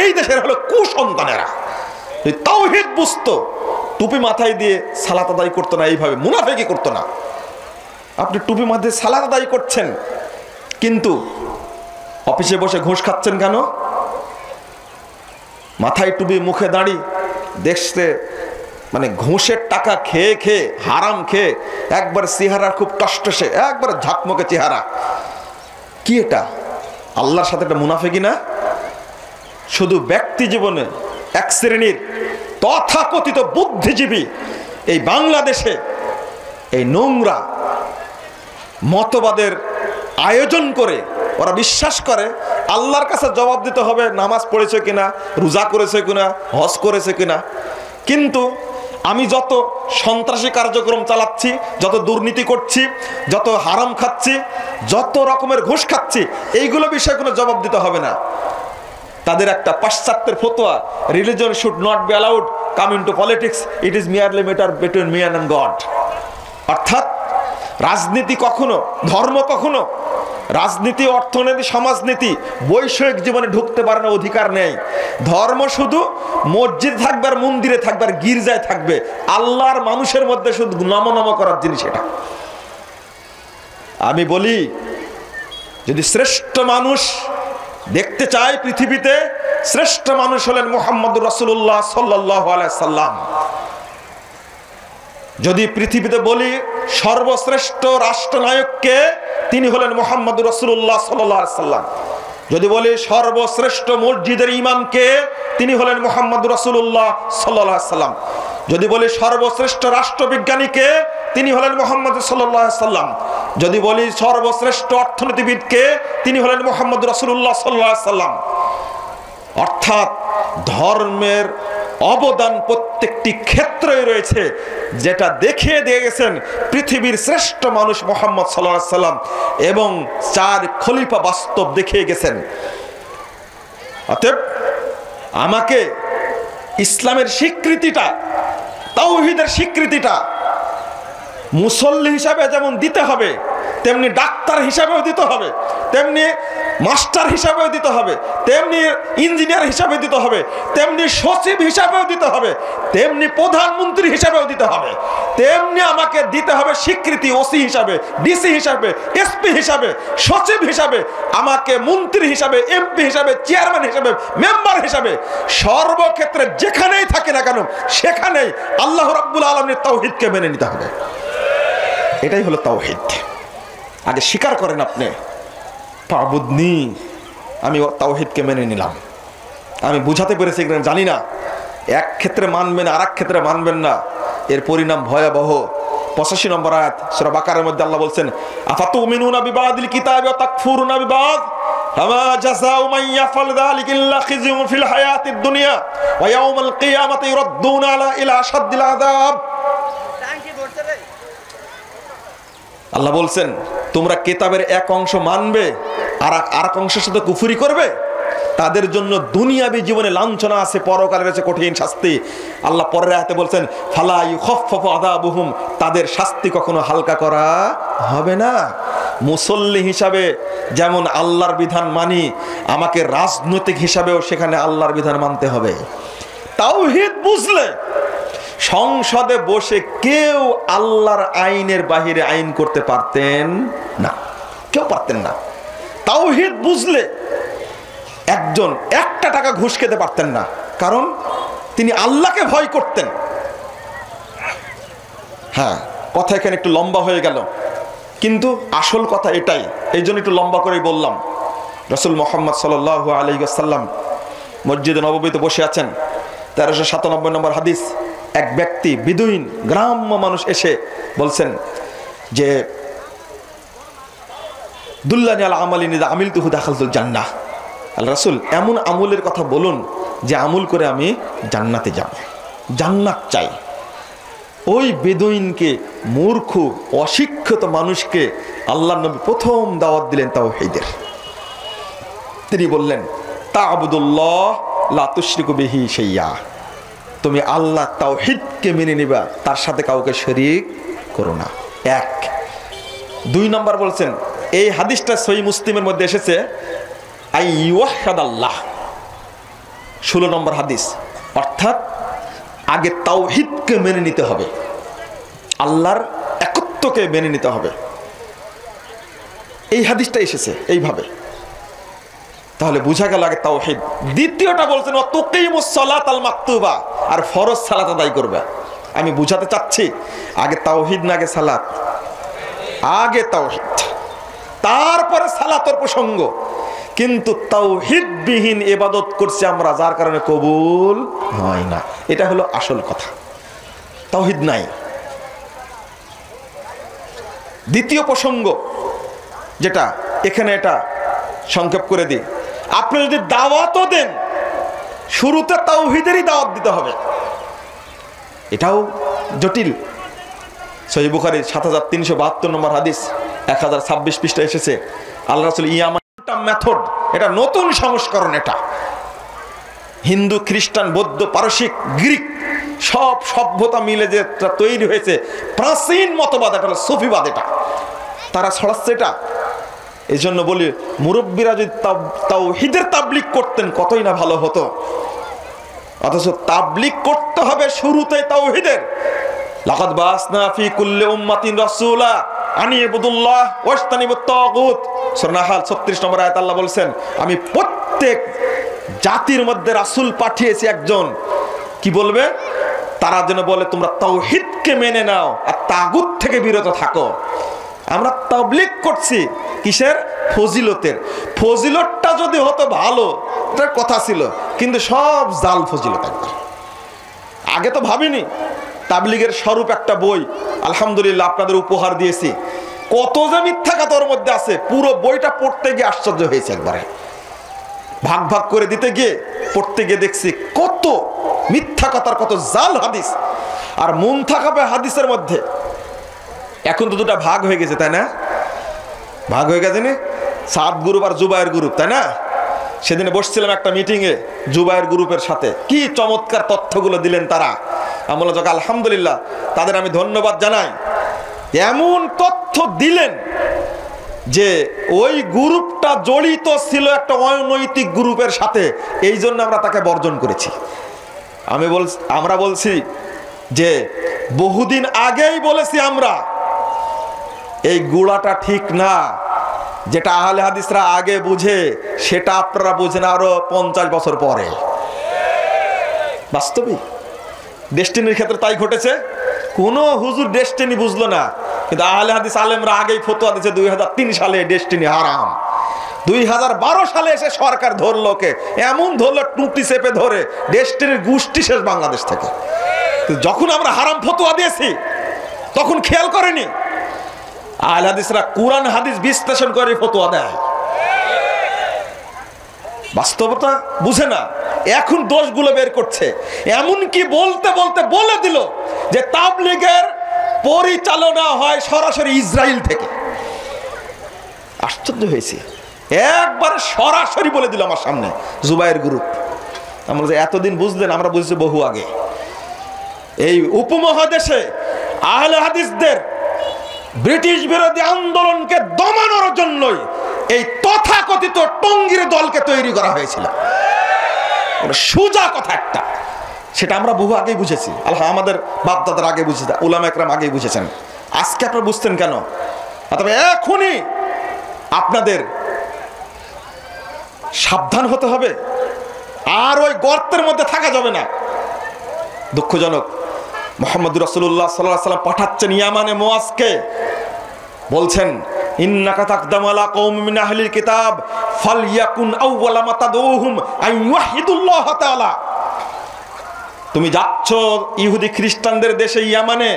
S1: এই দেশের হলো কুসন্তানেরা। তাওহীদ বুঝতো, টুপি মাথায় দিয়ে সালাত আদায় করতো না, এইভাবে মুনাফিকি করতো না। আপনি টুপি মাথায় সালাত আদায় করছেন, কিন্তু অফিসে বসে ঘুষ খাচ্ছেন কেন? মাথায় টুপি, মুখে দাঁড়ি, দেখতে মানে ঘুষের টাকা খেয়ে খেয়ে, হারাম খেয়ে একবার চেহারা খুব টসটসে, একবার ঝাকমকে চেহারা। কি এটা? আল্লাহর সাথে একটা মুনাফিকি না? শুধু ব্যক্তি জীবনে এক শ্রেণীর তথাকথিত বুদ্ধিজীবী এই বাংলাদেশে এই নোংরা মতবাদের আয়োজন করে ওরা বিশ্বাস করে আল্লাহর কাছে জবাব দিতে হবে নামাজ পড়েছে কিনা, রোজা করেছে কিনা, হজ করেছে কিনা। কিন্তু আমি যত সন্ত্রাসী কার্যক্রম চালাচ্ছি, যত দুর্নীতি করছি, যত হারাম খাচ্ছি, যত রকমের ঘুষ খাচ্ছি, এইগুলো বিষয়ে কোনো জবাব দিতে হবে না। তাদের একটা পাশ্চাত্যের ফতোয়া, religion should not be allowed come into politics, it is merely matter between man and God. অর্থাৎ রাজনীতি কখনো, ধর্ম কখনো, রাজনীতি, অর্থনীতি, সমাজনীতি বৈষয়িক জীবনে ঢুকতে পারে না, অধিকার নেই। ধর্ম শুধু মসজিদ থাকবে আর মন্দিরে থাকবে আর গির্জায় থাকবে, আল্লাহর মানুষের মধ্যে শুধু নম করার জিনিস এটা। আমি বলি, যদি শ্রেষ্ঠ মানুষ দেখতে চাই পৃথিবীতে, শ্রেষ্ঠ মানুষ হলেন মুহাম্মদুর রাসূলুল্লাহ সাল্লাল্লাহু আলাইহি সাল্লাম। যদি পৃথিবীতে বলি সর্বশ্রেষ্ঠ রাষ্ট্রনায়ককে, তিনি হলেন মুহাম্মদুর রাসূলুল্লাহ সাল্লাল্লাহু আলাইহি সাল্লাম। যদি বলি সর্বশ্রেষ্ঠ মসজিদের ইমামকে, তিনি হলেন মুহাম্মদুর রাসূলুল্লাহ সাল্লাল্লাহু আলাইহি সাল্লাম। যদি বলি সর্বশ্রেষ্ঠ রাষ্ট্রবিজ্ঞানীকে, তিনি হলেন মুহাম্মদ সাল্লাল্লাহু আলাইহি সাল্লাম। যদি বলি সর্বশ্রেষ্ঠ অর্থনীতিবিদকে, তিনি হলেন মুহাম্মদ রাসূলুল্লাহ সাল্লাল্লাহু আলাইহি সাল্লাম। অর্থাৎ ধর্মের অবদান প্রত্যেকটি ক্ষেত্রে রয়েছে, যেটা দেখিয়ে দিয়ে গেছেন পৃথিবীর শ্রেষ্ঠ মানুষ মুহাম্মদ সাল্লাল্লাহু আলাইহি সাল্লাম, এবং 4 খলিফা বাস্তব দেখিয়ে গেছেন। অতএব আমাকে ইসলামের স্বীকৃতিটা, তাওহীদের স্বীকৃতিটা মুসল্লি হিসাবে যেমন দিতে হবে, তেমনি ডাক্তার হিসাবেও দিতে হবে, তেমনি মাস্টার হিসাবেও দিতে হবে, তেমনি ইঞ্জিনিয়ার হিসাবে দিতে হবে, তেমনি সচিব হিসাবেও দিতে হবে, তেমনি প্রধানমন্ত্রী হিসাবেও দিতে হবে, তেমনি আমাকে দিতে হবে স্বীকৃতি ওসি হিসাবে, ডিসি হিসাবে, এসপি হিসাবে, সচিব হিসাবে, আমাকে মন্ত্রী হিসাবে, এমপি হিসাবে, চেয়ারম্যান হিসাবে, মেম্বার হিসাবে, সর্বক্ষেত্রে যেখানেই থাকে না কেন সেখানেই আল্লাহ রাব্বুল আলামিনের তাওহীদকে মেনে নিতে হবে। এটাই হলো তাওহীদ। আগে স্বীকার করেন আপনি, পাবুদনি, আমি তাওহীদকে মেনে নিলাম। আমি বুঝাতে পেরেছি কিনা জানি না, এক ক্ষেত্রে মানবেন আর এক ক্ষেত্রে মানবেন না, এর পরিণাম ভয়াবহ। 85 নম্বর আয়াত সূরা বাকারার মধ্যে আল্লাহ বলছেন, আফাতুমিনুনা বিবাদিল কিতাবি ওয়া তাকফুরুনা বিবাদ ফামা জাযাউ মান ইয়াফআল যালিকা ইল্লা খিযুন ফিল হায়াতিদ দুনিয়া ওয়া ইয়াউমাল কিয়ামাতি ইউরাদ্দুনা ইলা আশাদ্দিল আযাব। আল্লাহ বলছেন, তোমরা কিতাবের এক অংশ মানবে আর আরেক অংশের সাথে কুফরি করবে, তাদের জন্য দুনিয়াবী জীবনে লাঞ্ছনা আছে, পরকালে রয়েছে কঠিন শাস্তি। আল্লাহ পরের আয়াতে বলছেন, ফালা ইউখাফফাফু আযাবুহুম, তাদের শাস্তি কখনো হালকা করা হবে না। মুসল্লি হিসাবে যেমন আল্লাহর বিধান মানি, আমাকে রাজনৈতিক হিসাবেও সেখানে আল্লাহর বিধান মানতে হবে। তাওহীদ বুঝলে সংসদে বসে কেউ আল্লাহর আইনের বাহিরে আইন করতে পারতেন না, কেউ পারতেন না। তাওহীদ বুঝলে একজন একটা টাকা ঘুষ খেতে পারতেন না, কারণ তিনি আল্লাহকে ভয় করতেন। হ্যাঁ, কথা এখানে একটু লম্বা হয়ে গেল, কিন্তু আসল কথা এটাই, এই জন্য একটু লম্বা করেই বললাম। রাসূল মুহাম্মদ সাল্লাল্লাহু আলাইহি ওয়াসাল্লাম মসজিদে নববীতে বসে আছেন। 1397 নম্বর হাদিস, এক ব্যক্তি বিদুইন গ্রাম্য মানুষ এসে বলছেন যে, দুল্লানি আলা আমালিন ইযা আমিলতুহু দাখালতুল জান্নাহ। আল্লাহ রাসূল, এমন আমলের কথা বলুন যে আমল করে আমি জান্নাতে যাব, জান্নাত চাই। ওই বেদুইনকে, মূর্খ অশিক্ষিত মানুষকে আল্লাহর নবী প্রথম দাওয়াত দিলেন তাওহীদের। তিনি বললেন, তা'বুদুল্লাহ লা তুশরিকু বিহি শাইয়্যা, তুমি আল্লাহ তাওহীদকে মেনে নিবা, তার সাথে কাউকে শরীক করো না। 1 2 নম্বর বলছেন, এই হাদিসটা সহিহ মুসলিমের মধ্যে এসেছে, আইয়ুহাদাল্লাহ 16 নম্বর হাদিস। অর্থাৎ আগে তাওহীদকে মেনে নিতে হবে, আল্লাহর একত্বকে মেনে নিতে হবে। এই হাদিসটা এসেছে এইভাবে। তাহলে বুঝা গেল আগে তাওহীদ। দ্বিতীয়টা বলছেন ওয়া তুকিমুস সালাতাল মাকতুবা, আর ফরজ সালাত আদায় করবে। আমি বুঝাতে চাচ্ছি আগে তাওহীদ না আগে সালাত? আগে তাওহীদ, তারপরে সালাতের প্রসঙ্গ। কিন্তু তাওহীদ বিহীন ইবাদত করছি আমরা, যার কারণে কবুল হয় না। এটা হলো আসল কথা, তাওহীদ নাই। দ্বিতীয় প্রসঙ্গ যেটা এখানে, এটা সংক্ষেপ করে দিই। আপনি যদি দাওয়াতও দেন, শুরুতে তাওহীদেরই দাওয়াত দিতে হবে। এটাও জটিল। সহিহ বুখারী ৭৩৭২ নম্বর হাদিস, ১০২৬ পৃষ্ঠা এসেছে। আল্লাহ রাসূল ইয়ামানটা মেথড, এটা নতুন সংস্করণ। এটা হিন্দু, খ্রিস্টান, বৌদ্ধ, পারসিক, গ্রিক সব সভ্যতা মিলে যে তৈরি হয়েছে প্রাচীন মতবাদ, এটা হলো সুফিবাদ। এটা তারা ছড়াচ্ছে এটা। এই জন্য বলি মুরব্বীরা যদি তাওহীদের তাবলীগ করতেন কতই না ভালো হতো। অথচ তাবলীগ করতে হবে শুরুতেই তাওহীদের। লাকাদ বাসনা ফি কুল্লি উম্মাতিন রাসূলা আনি ইবুদুল্লাহ ওয়াজতানিবুত তাগুত। সূরা নাহল ৩৬ নম্বর আয়াত আল্লাহ বলছেন, আমি প্রত্যেক জাতির মধ্যে রাসূল পাঠিয়েছি একজন, কি বলবে? তারা যেন বলে তোমরা তাওহীদকে মেনে নাও আর তাগুত থেকে বিরত থাকো। আমরা তাবলীগ করছি কিসের? ফজিলতের। ফজিলতটা যদি হতো ভালো, এটার কথা ছিল, কিন্তু সব জাল ফজিলত। একবার আগে তো ভাবিনি। তাবলীগের স্বরূপ একটা বই আলহামদুলিল্লাহ আপনাদের উপহার দিয়েছি। কত যে মিথ্যা কথা ওর মধ্যে আছে, পুরো বইটা পড়তে গিয়ে আশ্চর্য হয়েছে। একবারে ভাগ ভাগ করে দিতে গিয়ে পড়তে গিয়ে দেখছি কত মিথ্যা কথার, কত জাল হাদিস। আর মুনতাখাবে হাদিসের মধ্যে এখন তো দুটা ভাগ হয়ে গেছে, তাই না? ভাগ হয়ে গেছে না, সাদ গ্রুপ আর জুবায়ের গ্রুপ, তাই না? সেদিনে বসছিলাম একটা মিটিংয়ে জুবায়ের গ্রুপের সাথে, কি চমৎকার তথ্যগুলো দিলেন তারা। আমরা যাক আলহামদুলিল্লাহ, তাদের আমি ধন্যবাদ জানাই। এমন তথ্য দিলেন যে ওই গ্রুপটা জড়িত ছিল একটা অনৈতিক গ্রুপের সাথে, এই জন্য আমরা তাকে বর্জন করেছি। আমরা বলছি যে বহুদিন আগেই বলেছি আমরা, এই গুড়াটা ঠিক না। যেটা আহলে হাদিসরা আগে বুঝে সেটা আপনারা বুঝেন আরো 50 বছর পরে। বাস্তবিক ডেস্টিনির ক্ষেত্রে তাই ঘটেছে। কোন হুজুর ডেস্টিনি বুঝলো না, কিন্তু আহলে হাদিস আলেমরা আগেই ফতোয়া দিয়েছে 2003 সালে ডেস্টিনি হারাম। 2012 সালে এসে সরকার ধরলো, কে এমন ধরলো, টুটি চেপে ধরে ডেস্টিনির গোষ্ঠী শেষ বাংলাদেশ থেকে। যখন আমরা হারাম ফতোয়া দিয়েছি তখন খেয়াল করেনি। আহলে হাদিসরা কুরআন হাদিস বিশ্লেষণ করে ফতোয়া দেয়, বাস্তবতা বুঝে না। এখন দোষগুলো বের করছে। এমনকি বলতে বলতে বলে দিল যে তাবলীগের পরিচালনা হয় সরাসরি ইসরায়েল থেকে। আশ্চর্য হয়েছে, একবার সরাসরি বলে দিল আমার সামনে জুবায়ের গ্রুপ। আমরা যে এতদিন বুঝলেন, আমরা বুঝছি বহু আগে। এই উপমহাদেশে আহলে হাদিসদের ব্রিটিশ বিরোধী আন্দোলনকে দমানোর জন্যই এই তথাকথিত টঙ্গীর দলকে তৈরি করা হয়েছিল। সোজা কথা একটা, সেটা আমরা বহু আগেই বুঝেছি। আল্লাহ আমাদের বাপদাদার আগে বুঝেছে, উলামা একরাম আগেই বুঝেছেন। আজকে আপনারা বুঝতেন কেন? তবে এখনই আপনাদের সাবধান হতে হবে, আর ওই গর্তের মধ্যে থাকা যাবে না। দুঃখজনক, মুহাম্মদুর রাসূলুল্লাহ সাল্লাল্লাহু আলাইহি ওয়াসাল্লাম পাঠাচ্ছেন ইয়ামানে মুআজকে, বলছেন ইন্নাকা তাকদামু আলা কওমিন মিন আহলিল কিতাব ফালইয়াকুন আউওয়ালা মা তাদউহুম আন ইউহিদুল্লাহ তাআলা। তুমি যাচ্ছ ইহুদি খ্রিস্টানদের দেশে ইয়ামানে,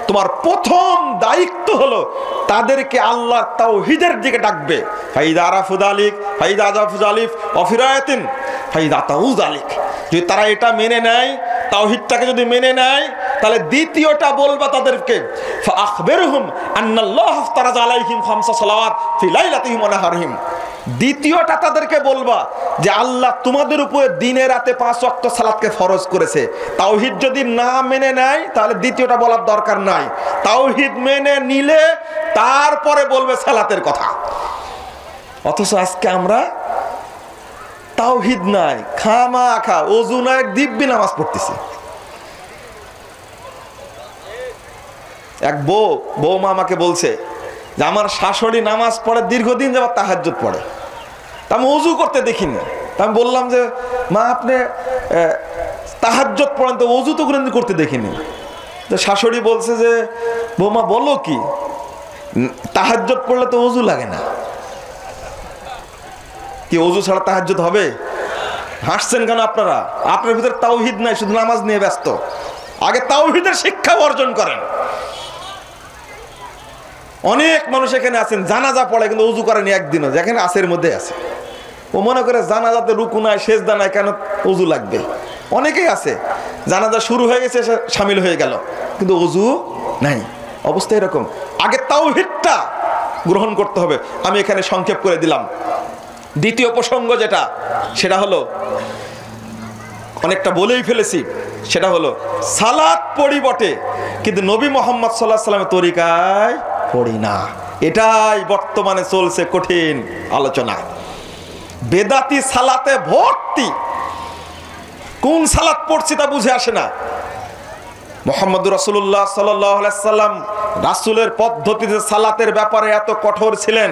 S1: তোমার প্রথম দায়িত্ব হলো তাদেরকে আল্লাহর তাওহীদের দিকে ডাকবে। ফাইদা আরাফু যালিক ফাইদা আজাফু যালিক অফিরায়াতিন ফাইদা তাউ যালিক। যদি তারা এটা মেনে নেয়, তাওহীদটাকে যদি মেনে নেয়, তাহলে দ্বিতীয়টা বলবা তাদেরকে ফাআখবিরহুম আন্নাল্লাহ ইফতারাজা আলাইহিম খামসা সালাওয়াত ফি লাইলাতিহিম ওয়া নাহারিহিম। দ্বিতীয়টা তাদেরকে বলবা যে আল্লাহ তোমাদের উপরে দিনে রাতে 5 ওয়াক্ত সালাতকে ফরজ করেছে। তাওহীদ যদি না মেনে নেয় তাহলে দ্বিতীয়টা বলার দরকার নাই। তাওহীদ মেনে নিলে তারপরে বলবে সালাতের কথা। অথচ আজকে আমরা তাওহীদ নাই, খামাখা ওযু নাই, দিব্যি নামাজ পড়তেছি। এক বৌমা আমাকে বলছে যে আমার শাশুড়ি নামাজ পড়ে, দীর্ঘদিন যাবত তাহাজ্জুদ পড়ে। তা আমি ওযু করতে দেখিনি। তা আমি বললাম যে মা আপনি তাহাজ্জুদ পড়েন, তো ওযু তো কোনোদিন করতে দেখিনি। তো শাশুড়ি বলছে যে বৌমা বলো কি, তাহাজ্জুদ পড়লে তো ওযু লাগে না। কি ওযু ছাড়া তাহাজ্জুদ হবে? হাসছেন কেন আপনারা? আপনার ভিতরে তাওহীদ নাই, শুধু নামাজ নিয়ে ব্যস্ত। আগে তাওহীদের শিক্ষা অর্জন করেন। অনেক মানুষ এখানে আছেন জানাজা পড়ে কিন্তু ওযু করেনি একদিনও, যেখানে আসের মধ্যে আছে। ও মনে করে জানাজাতে রুকু নাই সেজদা নাই, কেন ওযু লাগবে? অনেকেই আছে জানাজা শুরু হয়ে গেছে শামিল হয়ে গেল কিন্তু ওযু নাই। অবস্থা এরকম। আগে তাওহীদটা গ্রহণ করতে হবে। আমি এখানে সংক্ষেপ করে দিলাম। দ্বিতীয় প্রসঙ্গ যেটা, সেটা হলো অনেকটা বলেই ফেলেছি, সেটা হলো সালাত পড়ি বটে কিন্তু নবী মুহাম্মদ সাল্লাল্লাহু আলাইহি ওয়াসাল্লামের তরিকায় পড়ি না। এটাই বর্তমানে চলছে কঠিন আলোচনা। বেদাতি সালাতে ভর্তি, কোন সালাত পড়ছি তা বুঝে আসে না। মুহাম্মদুর রাসূলুল্লাহ সাল্লাল্লাহু আলাইহি ওয়াসাল্লাম রাসূলের পদ্ধতিতে সালাতের ব্যাপারে এত কঠোর ছিলেন।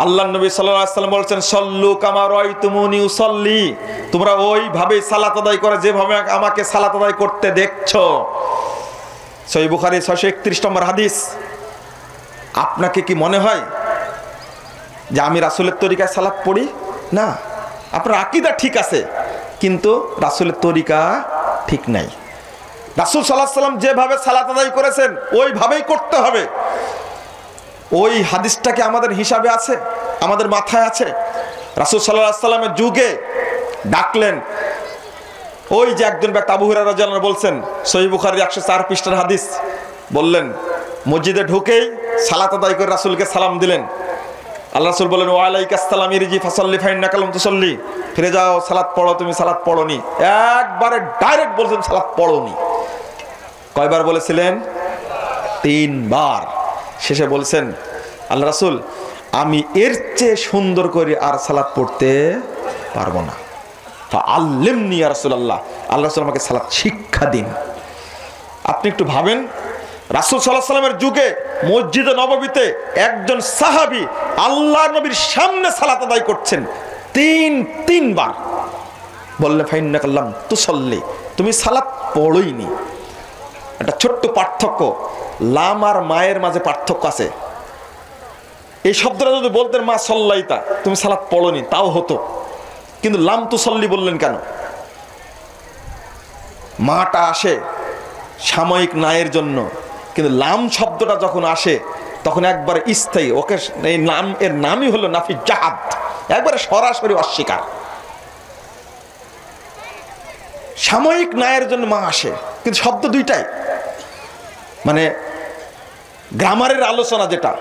S1: আল্লাহর নবী সাল্লাল্লাহু আলাইহি ওয়াসাল্লাম বলেছেন সল্লু কামা রাআইতুমুনি উসাল্লি, তোমরা ওইভাবেই সালাত আদায় করে যেভাবে আমাকে সালাত আদায় করতে দেখছো। সহিহ বুখারী 631 নম্বর হাদিস। আপনাকে কি মনে হয় যে আমি রাসূলের তরিকায় সালাত পড়ি না? আপনার আকীদা ঠিক আছে কিন্তু রাসূলের তরিকা ঠিক নাই। রাসূল সাল্লাল্লাহু আলাইহি ওয়াসাল্লাম যেভাবে সালাত আদায় করেছেন ওইভাবেই করতে হবে। ওই হাদিসটাকে আমাদের হিসাবে আছে, আমাদের মাথায় আছে। রাসূল সাল্লাল্লাহু আলাইহি ওয়াসাল্লামের যুগে ডাকলেন, ওই যে একজন ব্যক্তি আবু হুরায়রা রাদিয়াল্লাহু আনহু বলছেন, সহিহ বুখারীর 104 পৃষ্ঠার হাদিস, বললেন মসজিদে ঢুকেই সালাত আদায় করে রাসূলকে সালাম দিলেন। আল্লাহ রাসূল বলেন ওয়া আলাইকাস সালাম ইরজি ফাসাল্লি ফাইন্নাকা লাম তুসাল্লি, ফিরে যাও সালাত পড়ো, তুমি সালাত পড়োনি। একবারে ডাইরেক্ট বলছেন সালাত পড়োনি। কয়বার বলেছিলেন? 3 বার। শেষে বলছেন আল্লাহ রাসূল আমি এর চেয়ে সুন্দর করে আর সালাত পড়তে পারবো না, ফাআল্লিমনি ইয়া রাসূলুল্লাহ, আল্লাহ রাসূল আমাকে সালাত শিক্ষা দিন। আপনি একটু ভাবেন, রাসূল সাল্লাল্লাহু আলাইহি ওয়াসাল্লামের যুগে মসজিদে নববীতে একজন সাহাবী আল্লাহর নবীর সামনে সালাত আদায় করছেন 3 বার। বললে ফাইন্নাকা লাম তুসাল্লি, তুমি সালাত পড়োইনি। একটা ছোট্ট পার্থক্য, লাম আর মায়ের মাঝে পার্থক্য আছে। এই শব্দটা যদি বলতেন মা সাল্লাইতা, তুমি সালাত পড়োনি, তাও হতো, কিন্তু লাম তুসাল্লি বললেন কেন? মাটা আসে সাময়িক ন্যায়ের জন্য, কিন্তু লাম শব্দটা যখন আসে তখন একবারে স্থায়ী। ওকে এই নাম, এর নামই হলো নাফি জাহাদ, একবারে সরাসরি অস্বীকার। সাময়িক ন্যায়ের জন্য মা আসে, কিন্তু শব্দ দুইটাই, মানে গ্রামারের আলোচনা যেটা,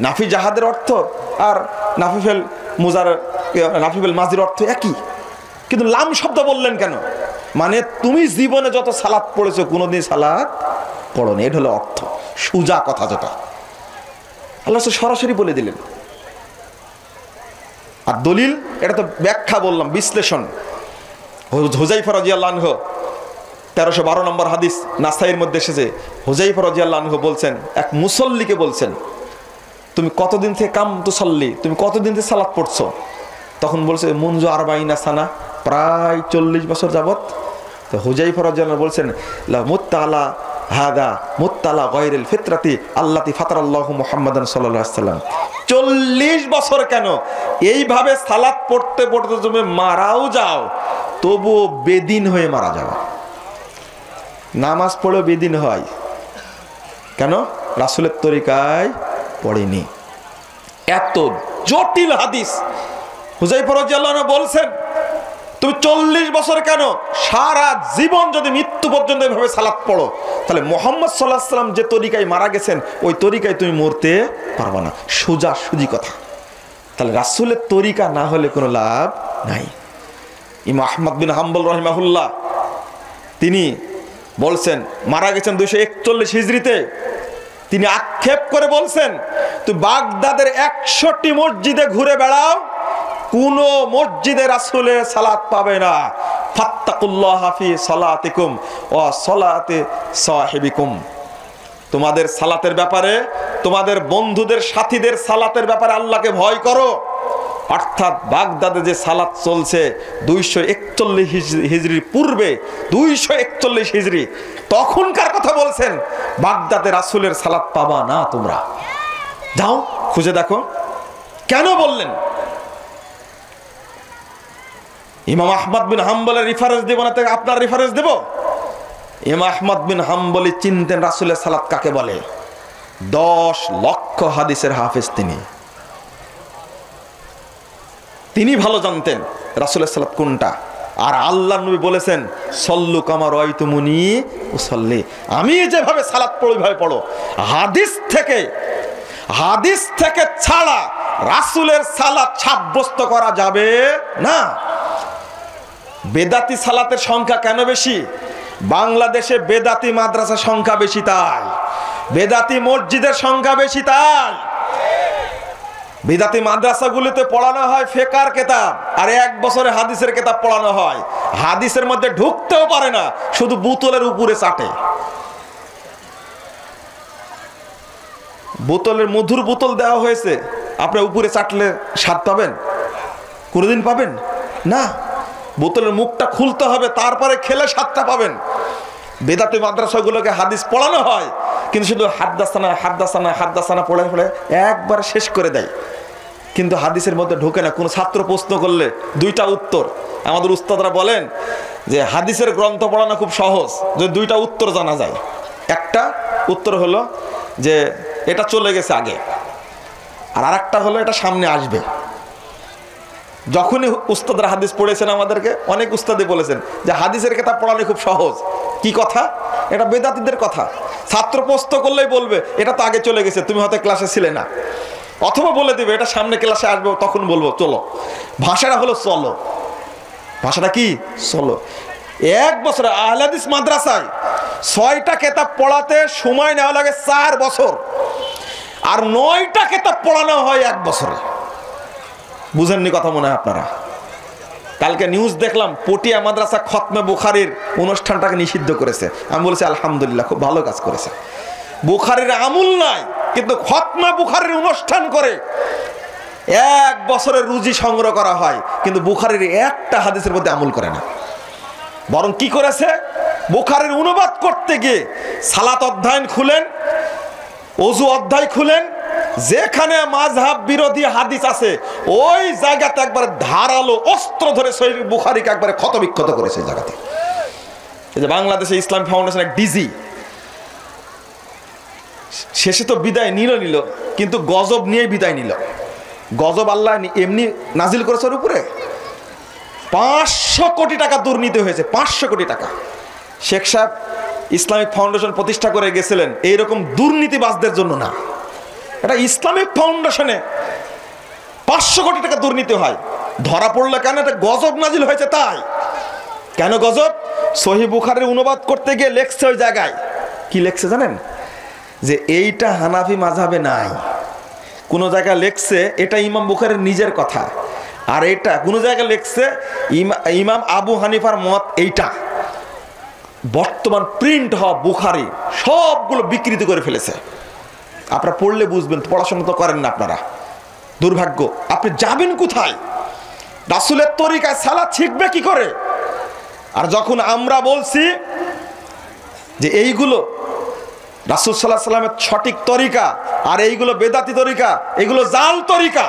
S1: নাফি জাহাদের অর্থ আর নাফিফেল মুজার নাফিফেল মাজির অর্থ একই, কিন্তু লাম শব্দ বললেন কেন? মানে তুমি জীবনে যত সালাত পড়েছো কোনোদিন সালাত পড়োনি, এটা হলো অর্থ, সুজা কথা যেটা আল্লাহ সরাসরি বলে দিলেন। আর দলিল, এটা তো ব্যাখ্যা বললাম, বিশ্লেষণ। হুযায়ফা রাদিয়াল্লাহু আনহু 1312 নম্বর হাদিস নাসাইর মধ্যে এসেছে। হুযায়ফা রাদিয়াল্লাহু আনহু বলছেন, এক মুসল্লিকে বলছেন তুমি কতদিন থেকে কাম তুসাল্লি, তুমি কতদিন থেকে সালাত পড়ছো? তখন বলছে মুনজু 40 সানা, প্রায় 40 বছর যাবত। তো হুযায়ফা রাদিয়াল্লাহু আনহু বলছেন লা মুত্তালা হাদা মুত্তালা গায়রিল ফিতরাতি আল্লাতি ফাতারাল্লাহু মুহাম্মাদান সাল্লাল্লাহু আলাইহি ওয়াসাল্লাম। 40 বছর কেন? এইভাবে সালাত পড়তে পড়তে তুমি মারাও যাও, তবুও বেদিন হয়ে মারা যাও। নামাজ পড়ে বেদিন হয় কেন? রাসূলের তরিকায় পড়েনি। এত জটিল হাদিস। হুযায়ফা রাদিয়াল্লাহু আনহু বলছেন তুমি 40 বছর কেন, সারা জীবন যদি মৃত্যু পর্যন্ত এভাবে সালাত পড়ো তাহলে মুহাম্মদ সাল্লাল্লাহু আলাইহি ওয়াসাল্লাম যে তরিকায় মারা গেছেন ওই তরিকায় তুমি মরতে পারবে না। সোজা সুজি কথা। তাহলে রাসূলের তরিকা না হলে কোনো লাভ নাই। ইমাম আহমদ বিন হাম্বল রাহিমাহুল্লাহ তিনি বলছেন, মারা গেছেন 241 হিজরিতে। তিনি আক্ষেপ করে বলছেন তুই বাগদাদের 100টি মসজিদে ঘুরে বেড়াও, কোন মসজিদে রাসূলের সালাত পাবে না। ফাত্তাকুল্লাহ ফি সালাতিকুম ওয়া সালাতি সাহিবিকুম, তোমাদের সালাতের ব্যাপারে, তোমাদের বন্ধুদের সাথীদের সালাতের ব্যাপারে আল্লাহকে ভয় করো। অর্থাৎ বাগদাদে যে সালাত চলছে 241 হিজরির পূর্বে, 241 হিজরি, তখনকার কথা বলছেন। বাগদাদে রাসূলের সালাত পাবা না তোমরা, যাও খুঁজে দেখো। কেন বললেন? ইমাম আহমদ বিন হাম্বলের রেফারেন্স দেব না, আপনার রেফারেন্স দেব? ইমাম আহমদ বিন হাম্বলি চিনতেন রাসূলের সালাত কাকে বলে। 10 লক্ষ হাদিসের হাফেজ তিনি ভালো জানতেন রাসূলের সালাত কোনটা। আর আল্লাহর নবী বলেছেন, সল্লু কামা রাআইতুমুনি উসাল্লি, আমি যেভাবে সালাত পড়ি ওইভাবে পড়ো। হাদিস থেকে ছাড়া রাসূলের সালাত সাব্যস্ত করা যাবে না। বেদাতি সালাতের সংখ্যা কেন বেশি? বাংলাদেশে বেদাতি মাদ্রাসার সংখ্যা বেশি তাই, বেদাতি মসজিদের সংখ্যা বেশি তাই। বেদাতি মাদ্রাসাগুলিতে পড়ানো হয় ফিকহ কিতাব, আর 1 বছরে হাদিসের কিতাব পড়ানো হয়। হাদিসের মধ্যে ঢুকতেও পারে না, শুধু বোতলের উপরে চাটে। বোতলের মধুর বোতল দেওয়া হয়েছে, আপনি উপরে চাটলে স্বাদ পাবেন? কোনোদিন পাবেন না। বোতলের মুখটা খুলতে হবে, তারপরে খেলে স্বাদটা পাবেন। বেদাতি মাদ্রাসাগুলোকে হাদিস পড়ানো হয়, কিন্তু শুধু হাদ্দাসানা হাদ্দাসানা হাদ্দাসানা পড়ে পড়ে একবার শেষ করে দেয়, কিন্তু হাদিসের মধ্যে ঢোকে না। কোনো ছাত্র প্রশ্ন করলে 2টা উত্তর। আমাদের উস্তাদরা বলেন যে হাদিসের গ্রন্থ পড়ানো খুব সহজ, যে 2টা উত্তর জানা যায়। একটা উত্তর হলো যে এটা চলে গেছে আগে, আর আরেকটা হলো এটা সামনে আসবে। যখনই উস্তাদরা হাদিস পড়েছেন, আমাদেরকে অনেক উস্তাদে বলেছেন যে হাদিসের কিতাব পড়ানো খুব সহজ। কি কথা? এটা বেদাতীদের কথা। ছাত্র প্রশ্ন করলেই বলবে এটা তো আগে চলে গেছে, তুমি হয়তো ক্লাসে ছিলে না, অথবা বলে দিবে এটা সামনে ক্লাসে আসবে, তখন বলবো চলো। ভাষাটা হলো চলো, ভাষাটা কি? চলো। 1 বছরে আহলে হাদিস মাদ্রাসায় 6টা কিতাব পড়াতে সময় নেওয়া লাগে 4 বছর, আর 9টা কিতাব পড়ানো হয় 1 বছরে। বুঝেননি কথা মনে হয় আপনারা? কালকে নিউজ দেখলাম পটিয়া মাদ্রাসা খতমে বুখারীর অনুষ্ঠানটাকে নিষিদ্ধ করেছে। আমি বলেছি আলহামদুলিল্লাহ, খুব ভালো কাজ করেছে। বুখারীর আমল নাই, কিন্তু খতমে বুখারীর অনুষ্ঠান করে 1 বছরের রুজি সংগ্রহ করা হয়, কিন্তু বুখারীর একটা হাদিসের মধ্যে আমল করে না। বরং কি করেছে? বুখারীর অনুবাদ করতে গিয়ে সালাত অধ্যায় খুলেন, ওযু অধ্যায় খুলেন, যেখানে মাযহাব বিরোধী হাদিস আছে ওই জায়গাতে একবার ধারালো অস্ত্র ধরে সহিহ বুখারীকে একবারে ক্ষতবিক্ষত করেছে জায়গাতে। এই যে বাংলাদেশে ইসলাম ফাউন্ডেশন এক ডিজি শেষে তো বিদায় নিল, কিন্তু গজব নিয়ে বিদায় নিল। গজব আল্লাহ এমনি নাজিল করেছে ওর উপরে। 500 কোটি টাকা দুর্নীতি হয়েছে, 500 কোটি টাকা। শেখ সাহেব ইসলামিক ফাউন্ডেশন প্রতিষ্ঠা করে গেছিলেন এইরকম দুর্নীতিবাজদের জন্য না। এটা ইসলামিক ফাউন্ডেশনে 500 কোটি টাকা দুর্নীতি হয়, ধরা পড়লো কেন? এটা গজব নাজিল হয়েছে তাই। কেন গজব? সহিহ বুখারীর অনুবাদ করতে গিয়ে লেখছে ওই জায়গায়, কি লেখছে জানেন? যে এইটা হানাফি মাযহাবে নাই। কোন জায়গায় লেখছে এটা ইমাম বুখারীর নিজের কথা, আর এটা কোন জায়গায় লেখছে ইমাম আবু হানিফার মত এইটা। বর্তমান প্রিন্ট হওয়া বুখারী সবগুলো বিকৃত করে ফেলেছে। আপনারা পড়লে বুঝবেন, পড়াশোনা তো করেন না আপনারা, দুর্ভাগ্য। আপনি যাবেন কোথায়? রাসূলের তরিকায় সালাত শিখবে কি করে? আর যখন আমরা বলছি যে এইগুলো রাসূল সাল্লাল্লাহু আলাইহি ওয়াসাল্লামের সঠিক তরিকা, আর এইগুলো বেদাতি তরিকা, এগুলো জাল তরিকা,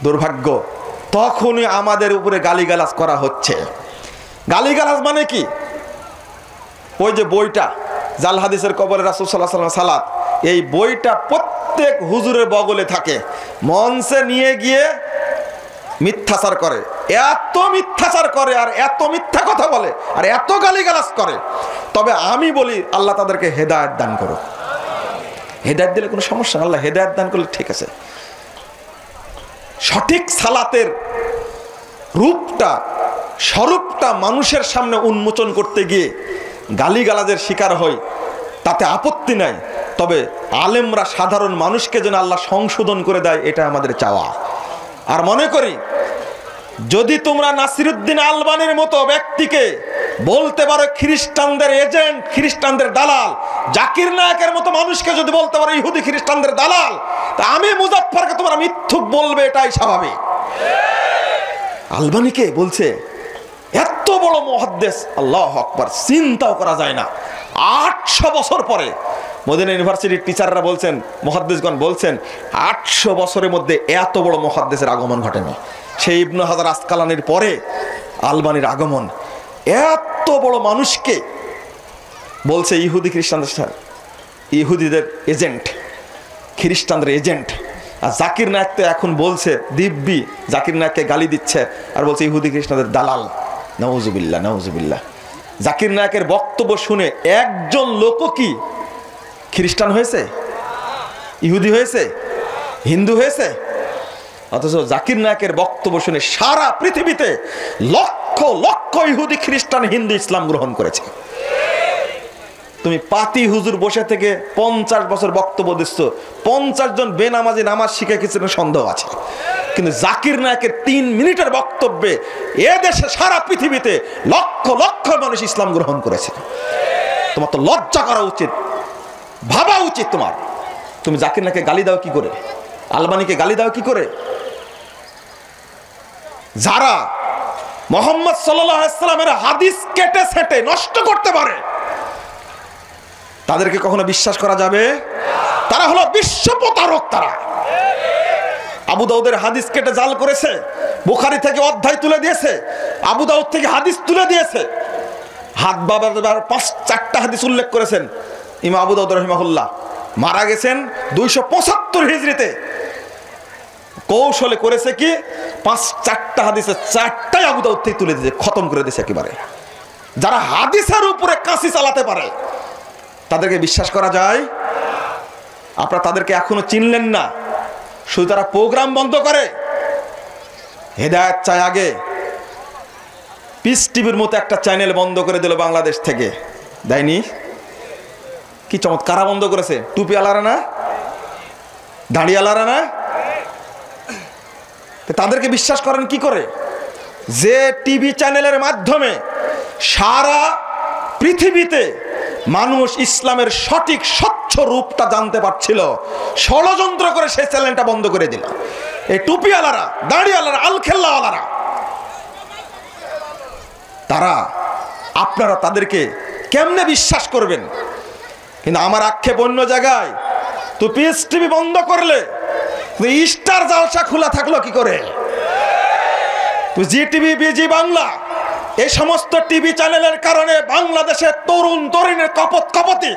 S1: দুর্ভাগ্য, তখনই আমাদের উপরে গালিগালাজ করা হচ্ছে। গালিগালাজ মানে কি? ওই যে বইটা জাল হাদিসের কবরে রাসূল সাল্লাল্লাহু আলাইহি ওয়াসাল্লাম সালাত, এই বইটা প্রত্যেক হুজুরের বগলে থাকে। মঞ্চে নিয়ে গিয়ে মিথ্যাচার করে, এত মিথ্যাচার করে, আর এত মিথ্যা কথা বলে, আর এত গালিগালাজ করে। তবে আমি বলি আল্লাহ তাদেরকে হেদায়েত দান করুক। হেদায়েত দিলে কোনো সমস্যা না, আল্লাহ হেদায়েত দান করলে ঠিক আছে। সঠিক সালাতের রূপটা, স্বরূপটা মানুষের সামনে উন্মোচন করতে গিয়ে গালিগালাজের শিকার হয়, তাতে আপত্তি নাই। তবে আলেমরা সাধারণ মানুষকে যেন আল্লাহ সংশোধন করে দেয়, এটা আমাদের চাওয়া। আর মনে করি যদি তোমরা নাসিরউদ্দিন আলবানির মতো ব্যক্তিকে বলতে পারো খ্রিস্টানদের এজেন্ট, খ্রিস্টানদের দালাল, জাকির নায়কের মতো মানুষকে যদি বলতে পারো ইহুদি খ্রিস্টানদের দালাল, তা আমি মুজাফফরকে তোমরা মিথ্যুক বলবে, এটাই স্বাভাবিক। আলবানীকে বলছে এত বড় মুহাদ্দিস, আল্লাহু আকবার, চিন্তাও করা যায় না। 800 বছর পরে মদিনা ইউনিভার্সিটির টিচাররা বলছেন, মুহাদ্দিসগণ বলছেন, 800 বছরের মধ্যে এত বড় মুহাদ্দিসের আগমন ঘটেনি। সেই ইবনে হাজার আসকালানির পরে আলবানীর আগমন। এত বড় মানুষকে বলছে ইহুদি খ্রিস্টানদের, ইহুদিদের এজেন্ট, খ্রিস্টানদের এজেন্ট। আর জাকির নায়েক তো এখন বলছে দিব্যি, জাকির নায়েককে গালি দিচ্ছে আর বলছে ইহুদি খ্রিস্টানদের দালাল। নাউজুবিল্লাহ, নাউজুবিল্লাহ। জাকির নায়েকের বক্তব্য শুনে একজন লোকও কি খ্রিস্টান হয়েছে, ইহুদি হয়েছে, হিন্দু হয়েছে? অথচ জাকির নায়েকের বক্তব্য শুনে সারা পৃথিবীতে লক্ষ লক্ষ ইহুদি, খ্রিস্টান, হিন্দু ইসলাম গ্রহণ করেছে। তুমি পাতি হুজুর বসে থেকে 50 বছর বক্তব্য দিচ্ছ, 50 জন বেনামাজি নামাজ শিখে কিছু সন্দেহ আছে, কিন্তু জাকির নায়েকের 3 মিনিটের বক্তব্যে এদেশে সারা পৃথিবীতে লক্ষ লক্ষ মানুষ ইসলাম গ্রহণ করেছে। তোমার তো লজ্জা করা উচিত, ভাবা উচিত তোমার। তুমি জাকির নায়েককে গালি দাও কি করে? আলবানীকে গালি দাও কি করে? যারা মুহাম্মদ সাল্লাল্লাহু আলাইহি ওয়াসাল্লামের হাদিস কেটে সেটে নষ্ট করতে পারে তাদেরকে কখনো বিশ্বাস করা যাবে? তারা হলো বিশ্ব প্রতারক। তারা আবু দাউদের হাদিস কেটে জাল করেছে, বুখারী থেকে অধ্যায় তুলে দিয়েছে, আবু দাউদ থেকে হাদিস তুলে দিয়েছে। হাত বাবার 4টা হাদিস উল্লেখ করেছেন ইমাম আবু দাউদ রাহিমাহুল্লাহ। মারা গেছেন 275 হিজরিতে। কৌশলে করেছে কি, 4টা হাদিসের 4টাই আবু দাউদ থেকে তুলে দিয়েছে, খতম করে দিয়েছে একেবারে। যারা হাদিসের উপরে কাশি চালাতে পারে তাদেরকে বিশ্বাস করা যায়? আপনারা তাদেরকে এখনো চিনলেন না, শুধু তারা প্রোগ্রাম বন্ধ করে। হেদায়েত চাই আগে। পিস টিভির মতো একটা চ্যানেল বন্ধ করে দিল বাংলাদেশ থেকে, দেয়নি? কি চমৎকার বন্ধ করেছে। টুপি আলারা না, দাড়ি আলারা না, তাদেরকে বিশ্বাস করেন কি করে? যে টিভি চ্যানেলের মাধ্যমে সারা পৃথিবীতে মানুষ ইসলামের সঠিক স্বচ্ছ রূপটা জানতে পারছিল, ষড়যন্ত্র করে সেই চ্যানেলটা বন্ধ করে দিল। এই টুপিওয়ালারা, দাড়িওয়ালারা, আলখেল্লাওয়ালারা, তারা, আপনারা তাদেরকে কেমনে বিশ্বাস করবেন? কিন্তু আমার আক্ষেপ অন্য জায়গায়। তো পিএস টিভি বন্ধ করলে স্টার জালসা খোলা থাকলো কি করে? তো জি টিভি, বিজি বাংলা, এই সমস্ত টিভি চ্যানেলের কারণে বাংলাদেশের তরুণ তরুণীর কপতি,